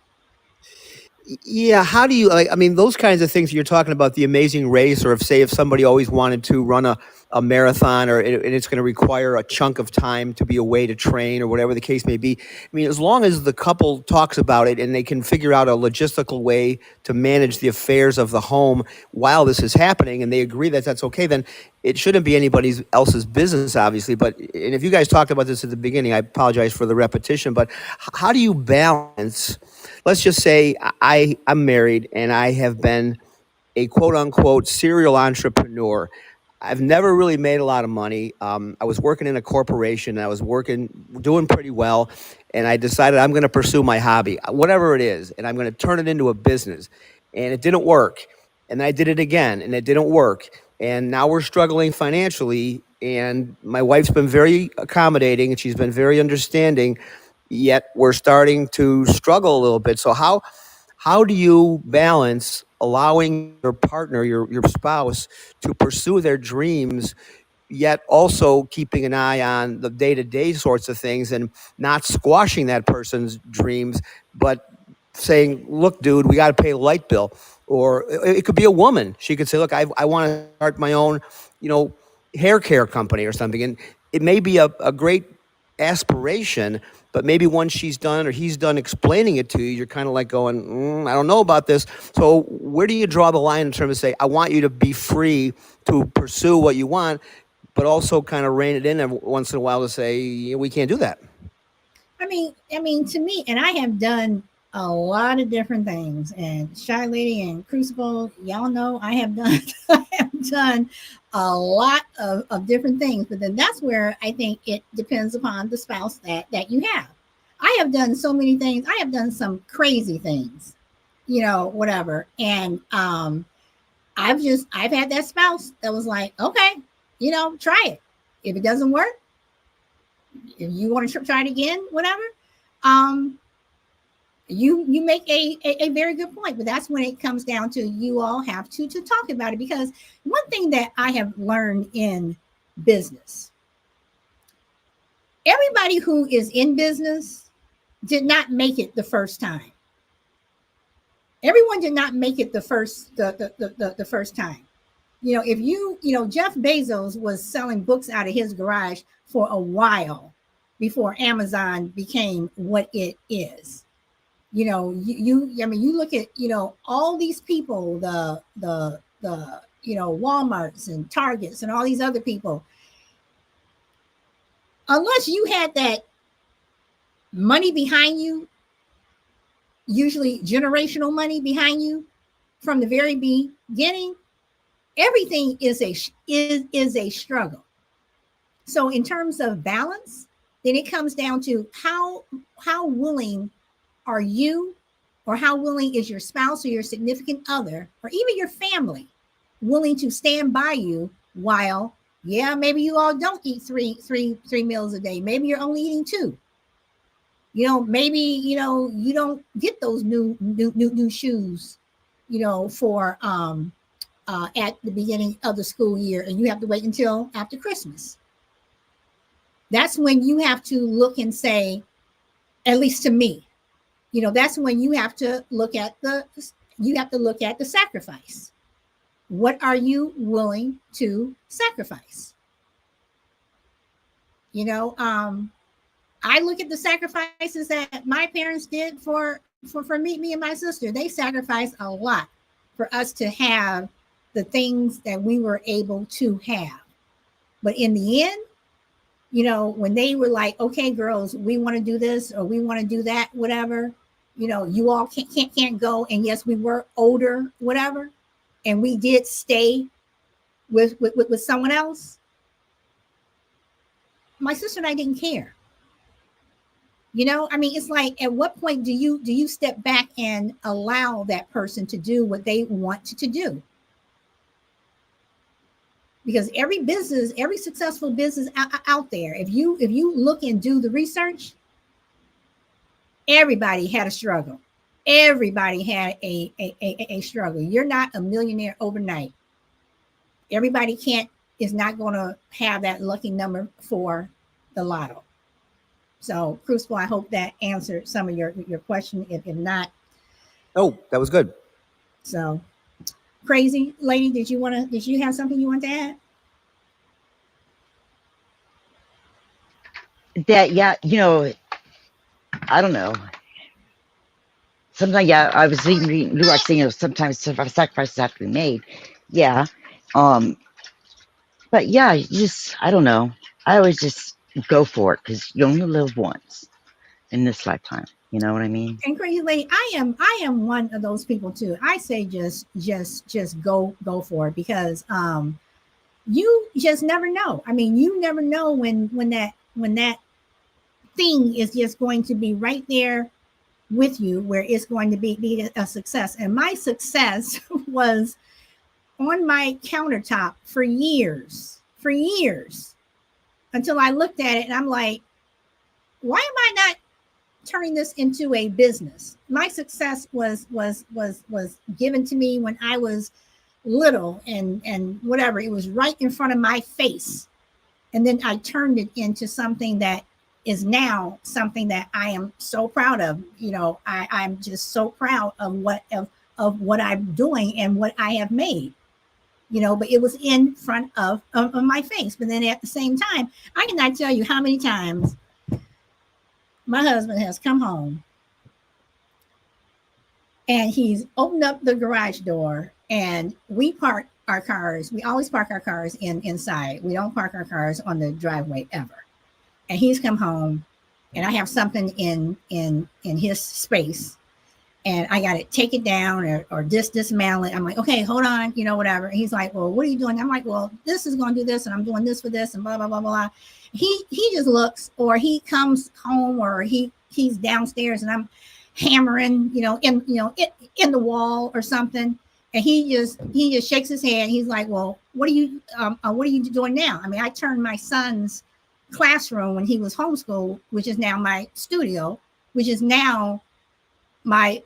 Yeah, how do you like? I mean, those kinds of things you're talking about, the Amazing Race, or if somebody always wanted to run a marathon, and it's going to require a chunk of time to be away to train, or whatever the case may be. I mean, as long as the couple talks about it and they can figure out a logistical way to manage the affairs of the home while this is happening, and they agree that that's okay, then it shouldn't be anybody else's business, obviously. But and if you guys talked about this at the beginning, I apologize for the repetition. But how do you balance? Let's just say I'm married and I have been a quote unquote serial entrepreneur. I've never really made a lot of money. I was working in a corporation and I was doing pretty well. And I decided I'm going to pursue my hobby, whatever it is, and I'm going to turn it into a business. And it didn't work. And I did it again and it didn't work. And now we're struggling financially. And my wife's been very accommodating and she's been very understanding. Yet we're starting to struggle a little bit. So how do you balance allowing your partner, your spouse, to pursue their dreams, yet also keeping an eye on the day-to-day sorts of things and not squashing that person's dreams, but saying, look, dude, we got to pay a light bill. Or it could be a woman. She could say, look, I want to start my own, you know, hair care company or something. And it may be a great aspiration, but maybe once she's done or he's done explaining it to you, you're kind of like going, I don't know about this. So where do you draw the line in terms of say, I want you to be free to pursue what you want, but also kind of rein it in every once in a while to say, yeah, we can't do that. I mean, to me, and I have done a lot of different things. And Shy Lady and Crucible, y'all know I have done I have done a lot of different things. But then that's where I think it depends upon the spouse that you have. I have done so many things. I have done some crazy things, whatever. And I've had that spouse that was like, okay, try it. If it doesn't work, if you want to try it again, whatever. You make a very good point, but that's when it comes down to you all have to talk about it. Because one thing that I have learned in business, everybody who is in business did not make it the first time. Everyone did not make it the first time. If Jeff Bezos was selling books out of his garage for a while before Amazon became what it is. You look at, all these people, the Walmarts and Targets and all these other people, unless you had that money behind you, usually generational money behind you from the very beginning, everything is a struggle. So in terms of balance, then it comes down to how willing are you, or how willing is your spouse or your significant other, or even your family, willing to stand by you while, maybe you all don't eat three meals a day. Maybe you're only eating 2. Maybe you don't get those new shoes, for at the beginning of the school year, and you have to wait until after Christmas. That's when you have to look and say, at least to me, that's when you have to look at the sacrifice. What are you willing to sacrifice? I look at the sacrifices that my parents did for me and my sister. They sacrificed a lot for us to have the things that we were able to have. But in the end, when they were like, okay, girls, we want to do this or we want to do that, whatever, you all can't go. And yes, we were older, whatever. And we did stay with someone else. My sister and I didn't care. It's like, at what point do you step back and allow that person to do what they want to do? Because every successful business out there, if you look and do the research, everybody had a struggle. Everybody had a struggle. You're not a millionaire overnight. Everybody is not going to have that lucky number for the lotto. So, Crucible, I hope that answered some of your question. If not, oh, that was good. So, Crazy Lady, did you have something you want to add? That I don't know. Sometimes, I was reading, you were saying, sometimes sacrifices have to be made. Yeah. But I don't know. I always just go for it because you only live once in this lifetime. You know what I mean? And Crazy Lady, I am one of those people too. I say just go for it, because you just never know. I mean, you never know when that thing is just going to be right there with you, where it's going to be a success. And my success was on my countertop for years, until I looked at it and I'm like, why am I not turning this into a business. My success was given to me when I was little and whatever. It was right in front of my face. And then I turned it into something that is now something that I am so proud of. I'm just so proud of what I'm doing and what I have made. But it was in front of my face. But then at the same time, I cannot tell you how many times my husband has come home and he's opened up the garage door, and we park our cars. We always park our cars inside. We don't park our cars on the driveway ever. And he's come home, and I have something in his space, and I got to take it down or dismantle it. I'm like, okay, hold on, whatever. And he's like, well, what are you doing? I'm like, well, this is going to do this, and I'm doing this for this, and blah blah blah blah. He just looks, or he comes home, or he's downstairs, and I'm hammering, in the wall or something, and he just shakes his head. He's like, well, what are you doing now? I mean, I turned my son's classroom when he was homeschooled, which is now my studio, which is now my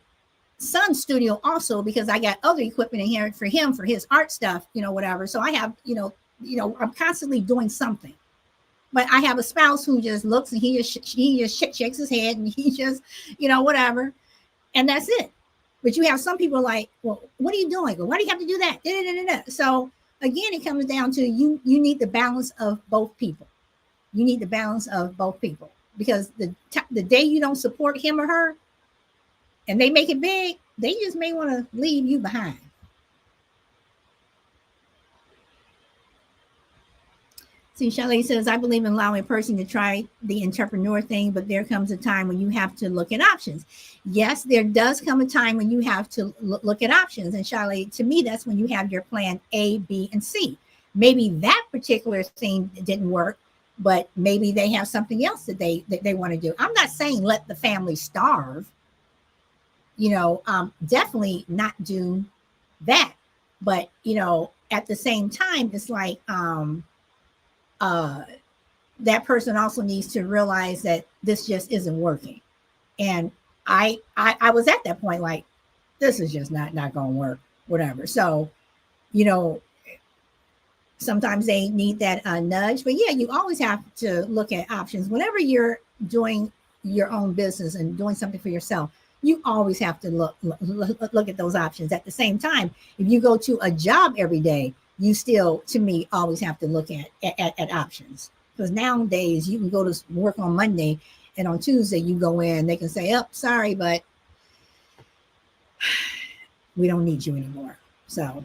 son's studio also, because I got other equipment in here for him for his art stuff, whatever. So I have, I'm constantly doing something. But I have a spouse who just looks, and he just shakes his head, and he just, whatever. And that's it. But you have some people like, well, what are you doing? Why do you have to do that? Da-da-da-da-da. So again, it comes down to you need the balance of both people. You need the balance of both people, because the day you don't support him or her and they make it big, they just may want to leave you behind. See, Shelley says, I believe in allowing a person to try the entrepreneur thing, but there comes a time when you have to look at options. Yes, there does come a time when you have to look at options. And Shelley, to me, that's when you have your plan A, B, and C. Maybe that particular thing didn't work, but maybe they have something else that they want to do. I'm not saying let the family starve. Definitely not do that. But, at the same time, it's like, that person also needs to realize that this just isn't working. And I was at that point, like, this is just not going to work, whatever. So, sometimes they need that nudge, but yeah, you always have to look at options. Whenever you're doing your own business and doing something for yourself, you always have to look at those options. At the same time, if you go to a job every day, you still, to me, always have to look at options. Because nowadays you can go to work on Monday, and on Tuesday you go in, they can say, oh, sorry, but we don't need you anymore. So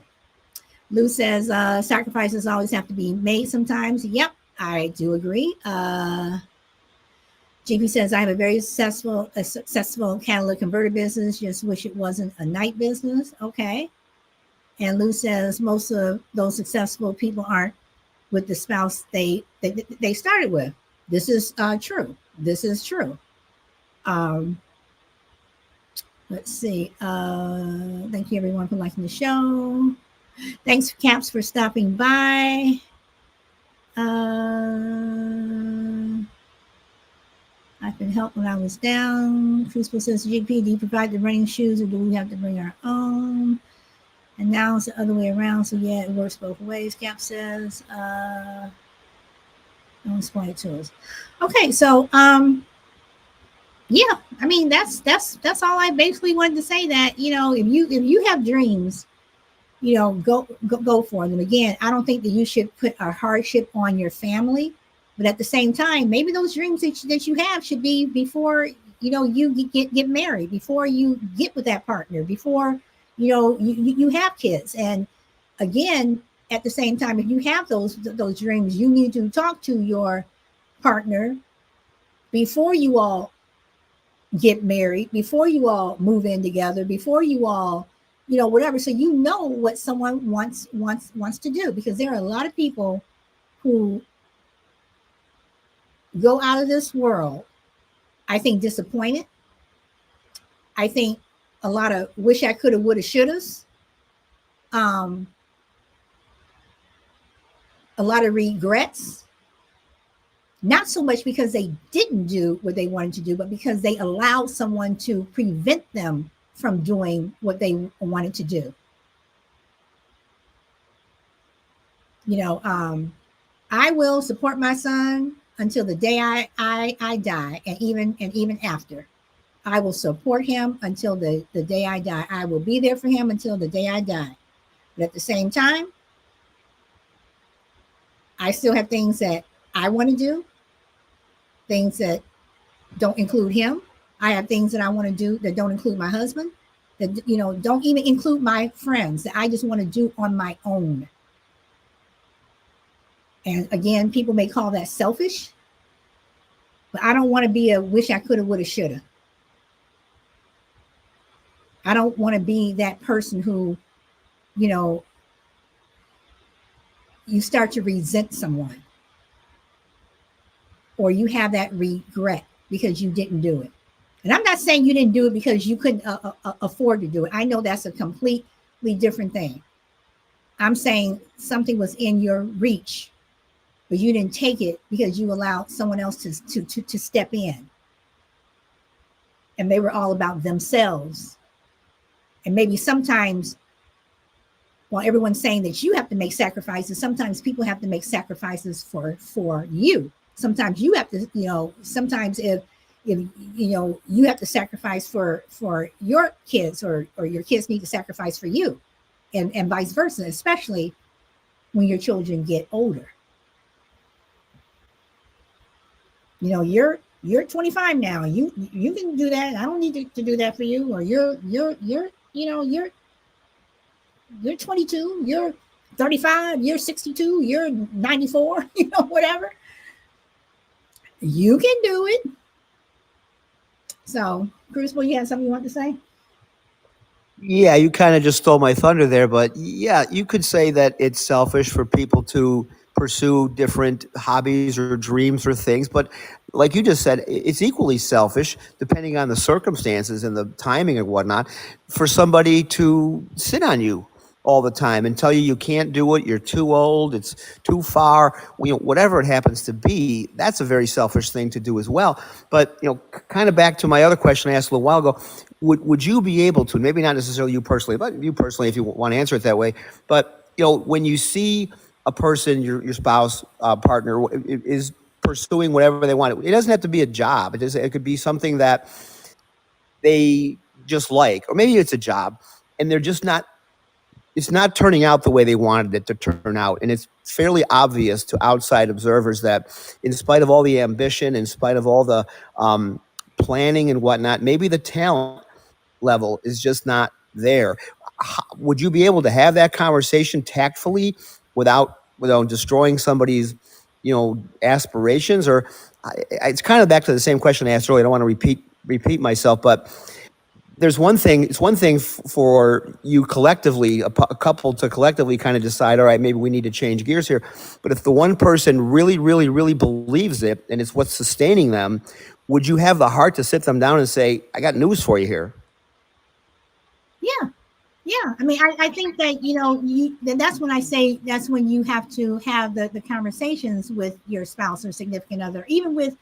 Lou says, sacrifices always have to be made sometimes. Yep, I do agree. JP says, I have a very successful catalytic converter business. Just wish it wasn't a night business. Okay. And Lou says, most of those successful people aren't with the spouse they started with. This is true. This is true. Let's see. Thank you, everyone, for liking the show. Thanks, Caps, for stopping by. I've been helped when I was down. Crucible says, GP, do you provide the running shoes, or do we have to bring our own? And now it's the other way around. So yeah, it works both ways. Cap says, don't explain it to us. Okay, so yeah, I mean that's all I basically wanted to say. That if you have dreams, go for them. Again, I don't think that you should put a hardship on your family, but at the same time, maybe those dreams that you have should be before you get married, before you get with that partner, before you have kids. And again, at the same time, if you have those dreams, you need to talk to your partner before you all get married, before you all move in together, before you all whatever, so what someone wants to do. Because there are a lot of people who go out of this world, I think, disappointed. I think a lot of wish I coulda, woulda, shouldas. A lot of regrets. Not so much because they didn't do what they wanted to do, but because they allowed someone to prevent them from doing what they wanted to do. You know, I will support my son until the day I die, and even after. I will support him until the day I die. I will be there for him until the day I die. But at the same time, I still have things that I want to do, things that don't include him. I have things that I want to do that don't include my husband, that don't even include my friends, that I just want to do on my own. And again, people may call that selfish, but I don't want to be a wish I coulda, woulda, shoulda. I don't want to be that person who, you know, you start to resent someone, or you have that regret because you didn't do it. And I'm not saying you didn't do it because you couldn't afford to do it. I know that's a completely different thing. I'm saying something was in your reach, but you didn't take it because you allowed someone else to step in. And they were all about themselves. And maybe sometimes, while everyone's saying that you have to make sacrifices, sometimes people have to make sacrifices for you. Sometimes you have to, sometimes if you have to sacrifice for your kids, or your kids need to sacrifice for you, and vice versa, especially when your children get older. You're 25 now. You can do that. I don't need to do that for you. Or you're 22. You're 35. You're 62. You're 94. Whatever. You can do it. So, Crucible, you have something you want to say? Yeah, you kind of just stole my thunder there, but yeah, you could say that it's selfish for people to pursue different hobbies or dreams or things, but like you just said, it's equally selfish, depending on the circumstances and the timing and whatnot, for somebody to sit on you all the time and tell you you can't do it, you're too old, it's too far, whatever it happens to be. That's a very selfish thing to do as well. But kind of back to my other question I asked a little while ago, would you be able to, maybe not necessarily you personally, but you personally, if you want to answer it that way, but when you see a person, your spouse, partner is pursuing whatever they want, it doesn't have to be a job. It could be something that they just like, or maybe it's a job, and they're just not, it's not turning out the way they wanted it to turn out. And it's fairly obvious to outside observers that, in spite of all the ambition, in spite of all the planning and whatnot, maybe the talent level is just not there. Would you be able to have that conversation tactfully without destroying somebody's aspirations? Or it's kind of back to the same question I asked earlier. I don't want to repeat myself, but there's one thing. It's one thing for you collectively, a couple to collectively kind of decide, all right, maybe we need to change gears here. But if the one person really, really, really believes it and it's what's sustaining them, would you have the heart to sit them down and say, I got news for you here? Yeah. I mean, I think that that's when I say that's when you have to have the conversations with your spouse or significant other, even with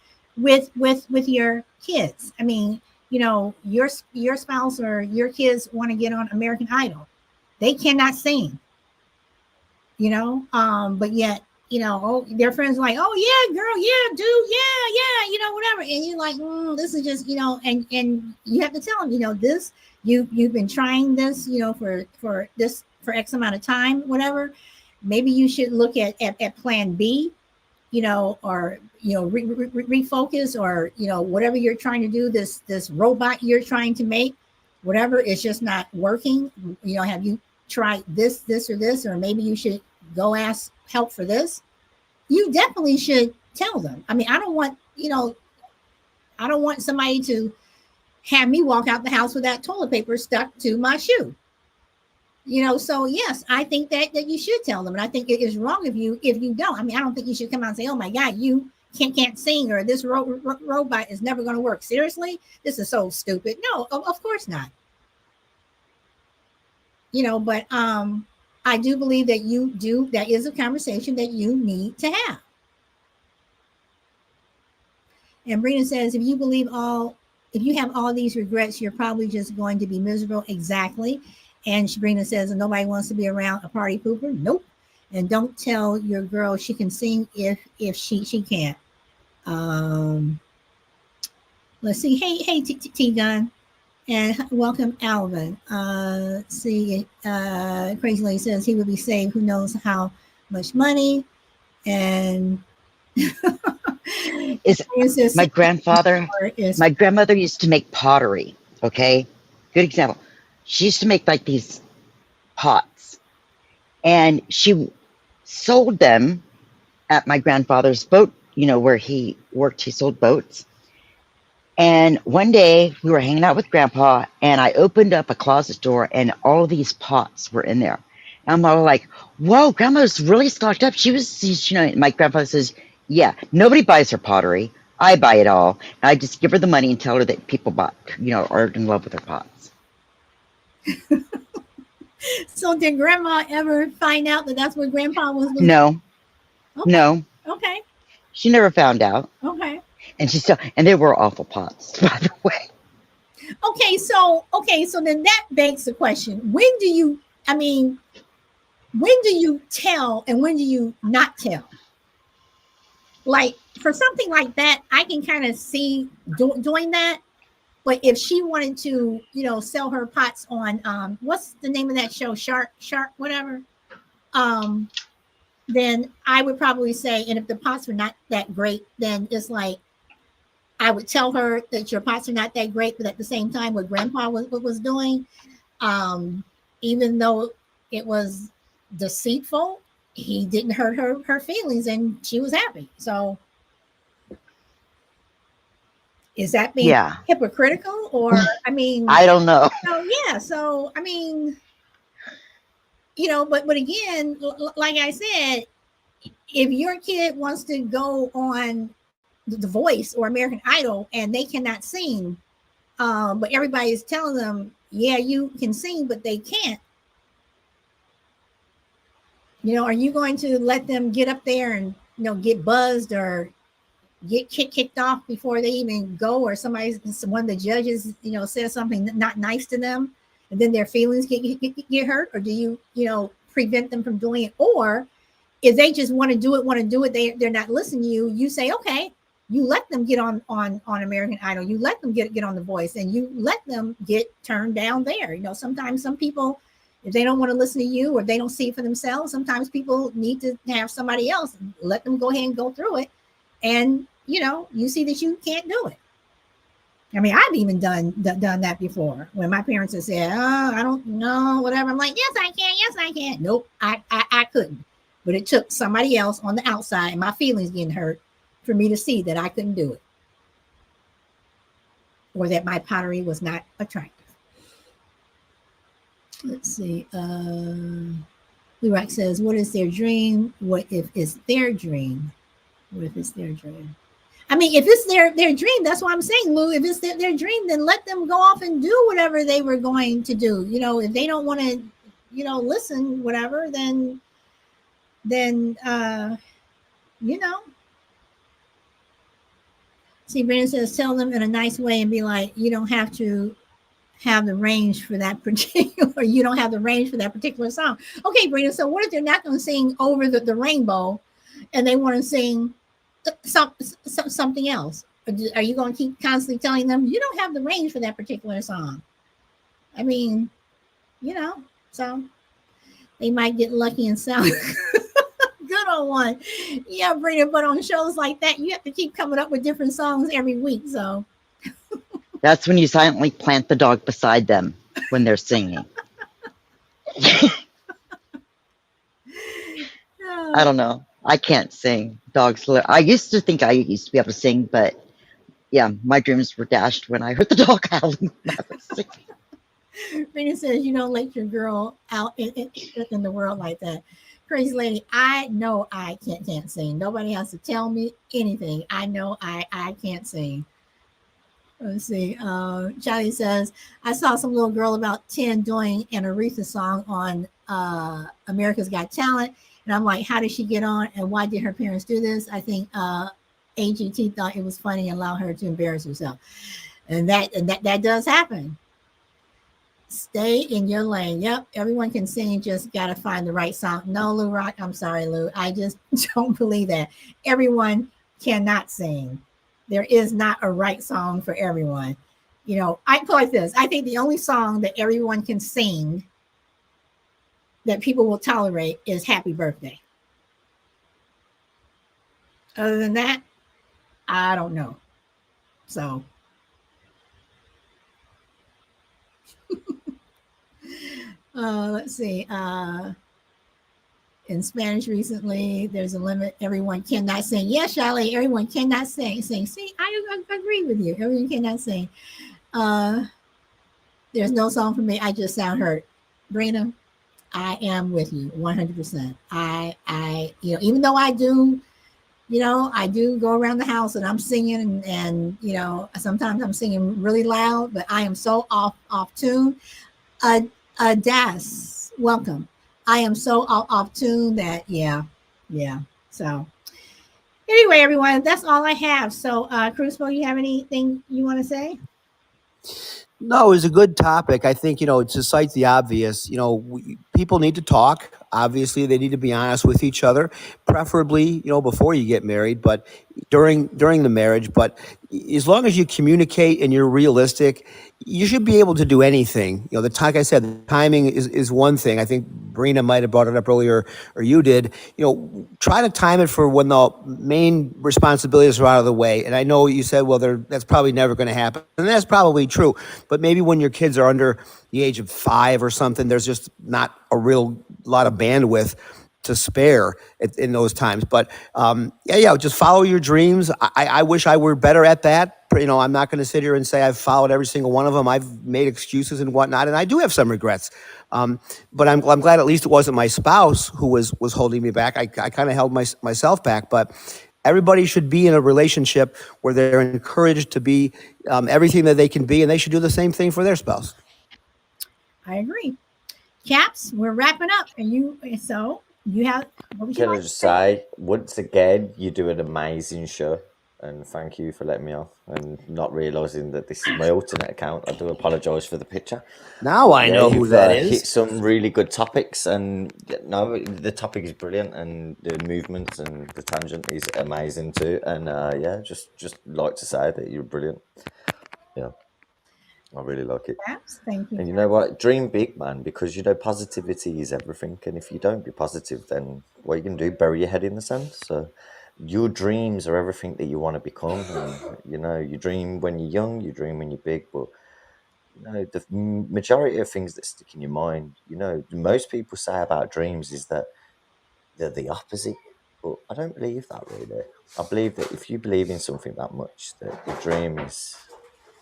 your kids. I mean, your spouse or your kids want to get on American Idol. They cannot sing, but yet, their friends are like, oh yeah, girl, yeah, dude, yeah, whatever. And you're like, this is just, and you have to tell them, this, you've been trying this, for X amount of time, whatever. Maybe you should look at plan B, or refocus, or whatever you're trying to do, this robot you're trying to make, whatever, it's just not working. Have you tried this or this, or maybe you should go ask help for this. You definitely should tell them. I mean, I don't want somebody to have me walk out the house with that toilet paper stuck to my shoe. So yes, I think that you should tell them. And I think it is wrong if you don't. I mean, I don't think you should come out and say, oh my God, you can't sing, or this robot is never going to work. Seriously? This is so stupid. No, of course not. But I do believe that that is a conversation that you need to have. And Brina says, if you have all these regrets, you're probably just going to be miserable. Exactly. And Sabrina says, nobody wants to be around a party pooper. Nope. And don't tell your girl she can sing if she can't. Let's see. Hey, T Gun, and welcome Alvin. Crazy Lady says he would be saved. Who knows how much money? And is my grandfather. My grandmother used to make pottery. Okay, good example. She used to make like these pots, and she sold them at my grandfather's boat. You know where he worked. He sold boats. And one day we were hanging out with Grandpa, and I opened up a closet door, and all of these pots were in there. And I'm all like, "Whoa, Grandma's really stocked up." She was, My grandfather says, "Yeah, nobody buys her pottery. I buy it all. And I just give her the money and tell her that people are in love with her pots." So did Grandma ever find out that that's what Grandpa was? No, okay. No. Okay. She never found out. Okay. And they were awful pots, by the way. Okay, so then that begs the question: when do you tell and when do you not tell? Like for something like that, I can kind of see doing that. But if she wanted to, sell her pots on what's the name of that show? Shark, whatever. Then I would probably say, and if the pots were not that great, then it's like I would tell her that your pots are not that great, but at the same time, what Grandpa was doing, even though it was deceitful, he didn't hurt her feelings, and she was happy. So, is that being hypocritical, or I don't know. So yeah, so but again, like I said, if your kid wants to go on The Voice or American Idol and they cannot sing, but everybody is telling them, yeah, you can sing, but they can't. Are you going to let them get up there and get buzzed or get kicked off before they even go, or one of the judges says something not nice to them, and then their feelings get hurt? Or do you prevent them from doing it? Or if they just want to do it, they're not listening to you, you say, okay, you let them get on American Idol, you let them get on The Voice, and you let them get turned down there. Sometimes some people, if they don't want to listen to you or they don't see it for themselves, sometimes people need to have somebody else let them go ahead and go through it. And you see that you can't do it. I've even done that before when my parents have said, "Oh, I don't know, whatever." I'm like, "Yes, I can." Nope, I couldn't. But it took somebody else on the outside and my feelings getting hurt for me to see that I couldn't do it, or that my pottery was not attractive. Let's see. Lurak says, "What is their dream? What if it's their dream? What if it's their dream?" If it's their dream, that's what I'm saying, Lou. If it's their dream, then let them go off and do whatever they were going to do. If they don't want to, listen, whatever, then See, Brandon says, tell them in a nice way and be like, you don't have to have the range for that particular, you don't have the range for that particular song. Okay, Brandon, so what if they're not going to sing Over the Rainbow and they want to sing something else? Are you going to keep constantly telling them you don't have the range for that particular song? So they might get lucky and sound good on one. Yeah, Brina, but on shows like that, you have to keep coming up with different songs every week. So that's when you silently plant the dog beside them when they're singing. I don't know. I can't sing. I used to think I used to be able to sing, but yeah, my dreams were dashed when I heard the dog howling when I was singing. Brina says, you don't let your girl out in the world like that. Crazy Lady, I know I can't sing. Nobody has to tell me anything. I know I can't sing. Let's see. Charlie says, I saw some little girl about 10 doing an Aretha song on America's Got Talent. And I'm like, how did she get on? And why did her parents do this? I think AGT thought it was funny and allowed her to embarrass herself. And that does happen. Stay in your lane. Yep, everyone can sing, just gotta find the right song. No, Lou Rock, I'm sorry, Lou. I just don't believe that. Everyone cannot sing. There is not a right song for everyone. I put it like this. I think the only song that everyone can sing that people will tolerate is Happy Birthday. Other than that, I don't know. So let's see. In Spanish recently, there's a limit. Everyone cannot sing. Yes, Charlie, everyone cannot sing. See, I agree with you. Everyone cannot sing. There's no song for me. I just sound hurt. Brina, I am with you 100%. Even though I do, I do go around the house and I'm singing and sometimes I'm singing really loud, but I am so off tune. Das, welcome. I am so off tune that yeah. So anyway, everyone, that's all I have. So Crucible, you have anything you want to say? No, it was a good topic. I think, to cite the obvious, people need to talk. Obviously, they need to be honest with each other, preferably, before you get married, but during the marriage. But as long as you communicate and you're realistic, you should be able to do anything. Like I said, the timing is one thing. I think Brina might have brought it up earlier, or you did. Try to time it for when the main responsibilities are out of the way. And I know you said, well, that's probably never going to happen, and that's probably true. But maybe when your kids are under the age of 5 or something, there's just not a real lot of bandwidth to spare in those times. But just follow your dreams. I wish I were better at that. I'm not going to sit here and say I've followed every single one of them. I've made excuses and whatnot, and I do have some regrets. But I'm glad at least it wasn't my spouse who was holding me back. I kind of held myself back. But everybody should be in a relationship where they're encouraged to be everything that they can be, and they should do the same thing for their spouse. I agree. Caps, we're wrapping up, and you have. Can I just say, once again, you do an amazing show, and thank you for letting me off and not realising that this is my alternate account. I do apologise for the picture. Now I know who that is. Hit some really good topics, and the topic is brilliant, and the movements and the tangent is amazing too. And just like to say that you're brilliant. Yeah. I really like it. Caps, thank you. And you know what? Dream big, man, because positivity is everything. And if you don't be positive, then what are you going to do? Bury your head in the sand? So your dreams are everything that you want to become. And, you dream when you're young, you dream when you're big. But, the majority of things that stick in your mind, most people say about dreams is that they're the opposite. But I don't believe that, really. I believe that if you believe in something that much, that the dream is...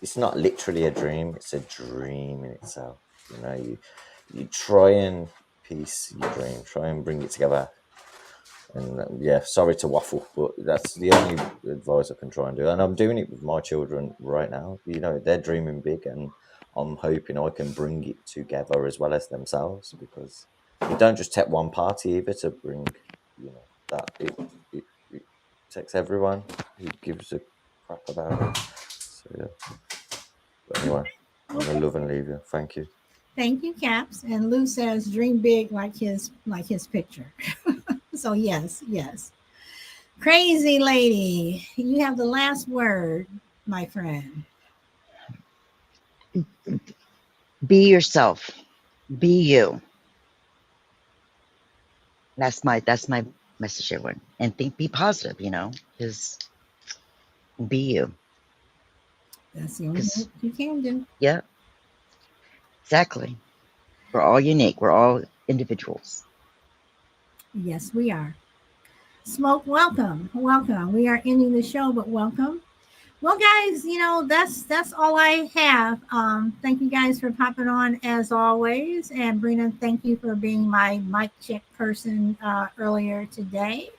It's not literally a dream, it's a dream in itself. You try and piece your dream, try and bring it together. And sorry to waffle, but that's the only advice I can try and do. And I'm doing it with my children right now. They're dreaming big, and I'm hoping I can bring it together as well as themselves, because you don't just take one party either to bring, that it takes everyone who gives a crap about it. So, yeah. But anyway, I'm gonna love and leave you. Thank you. Thank you, Caps. And Lou says, "Dream big, like his picture." So yes. Crazy lady, you have the last word, my friend. Be yourself. Be you. That's my message, everyone. And be positive. Just be you. That's the only thing you can do. Yeah, exactly. We're all unique. We're all individuals. Yes, we are. Smoke, welcome. We are ending the show, but welcome. Well, guys, that's all I have. Thank you guys for popping on as always. And Brina, thank you for being my mic check person earlier today.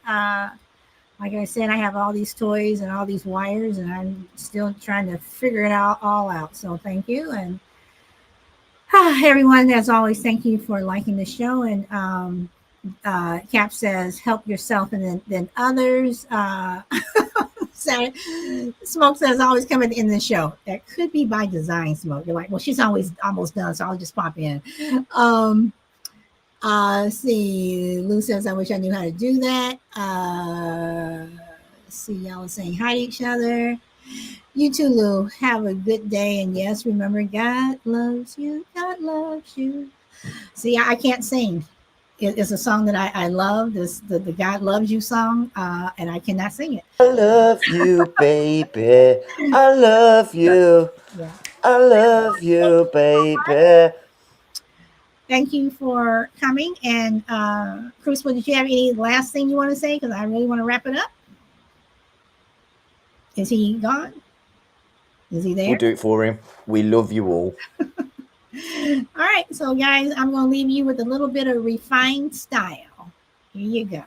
Like I said, I have all these toys and all these wires, and I'm still trying to figure it all out. So thank you. And everyone, as always, thank you for liking the show. And Cap says, help yourself and then others. So, Smoke says always come at the end of the show. That could be by design, Smoke. You're like, well, she's always almost done, so I'll just pop in. See, Lou says, I wish I knew how to do that. See, y'all are saying hi to each other. You too, Lou. Have a good day. And yes, remember, God loves you. God loves you. See, I can't sing. It's a song that I love. This the God loves you song, and I cannot sing it. I love you, baby. I love you. Yeah. I love you, baby. Thank you for coming. And Crucible, did you have any last thing you want to say? Because I really want to wrap it up. Is he gone? Is he there? We'll do it for him. We love you all. All right. So, guys, I'm going to leave you with a little bit of refined style. Here you go.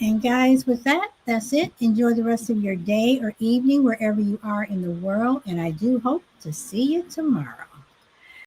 And guys, with that, that's it. Enjoy the rest of your day or evening, wherever you are in the world. And I do hope to see you tomorrow.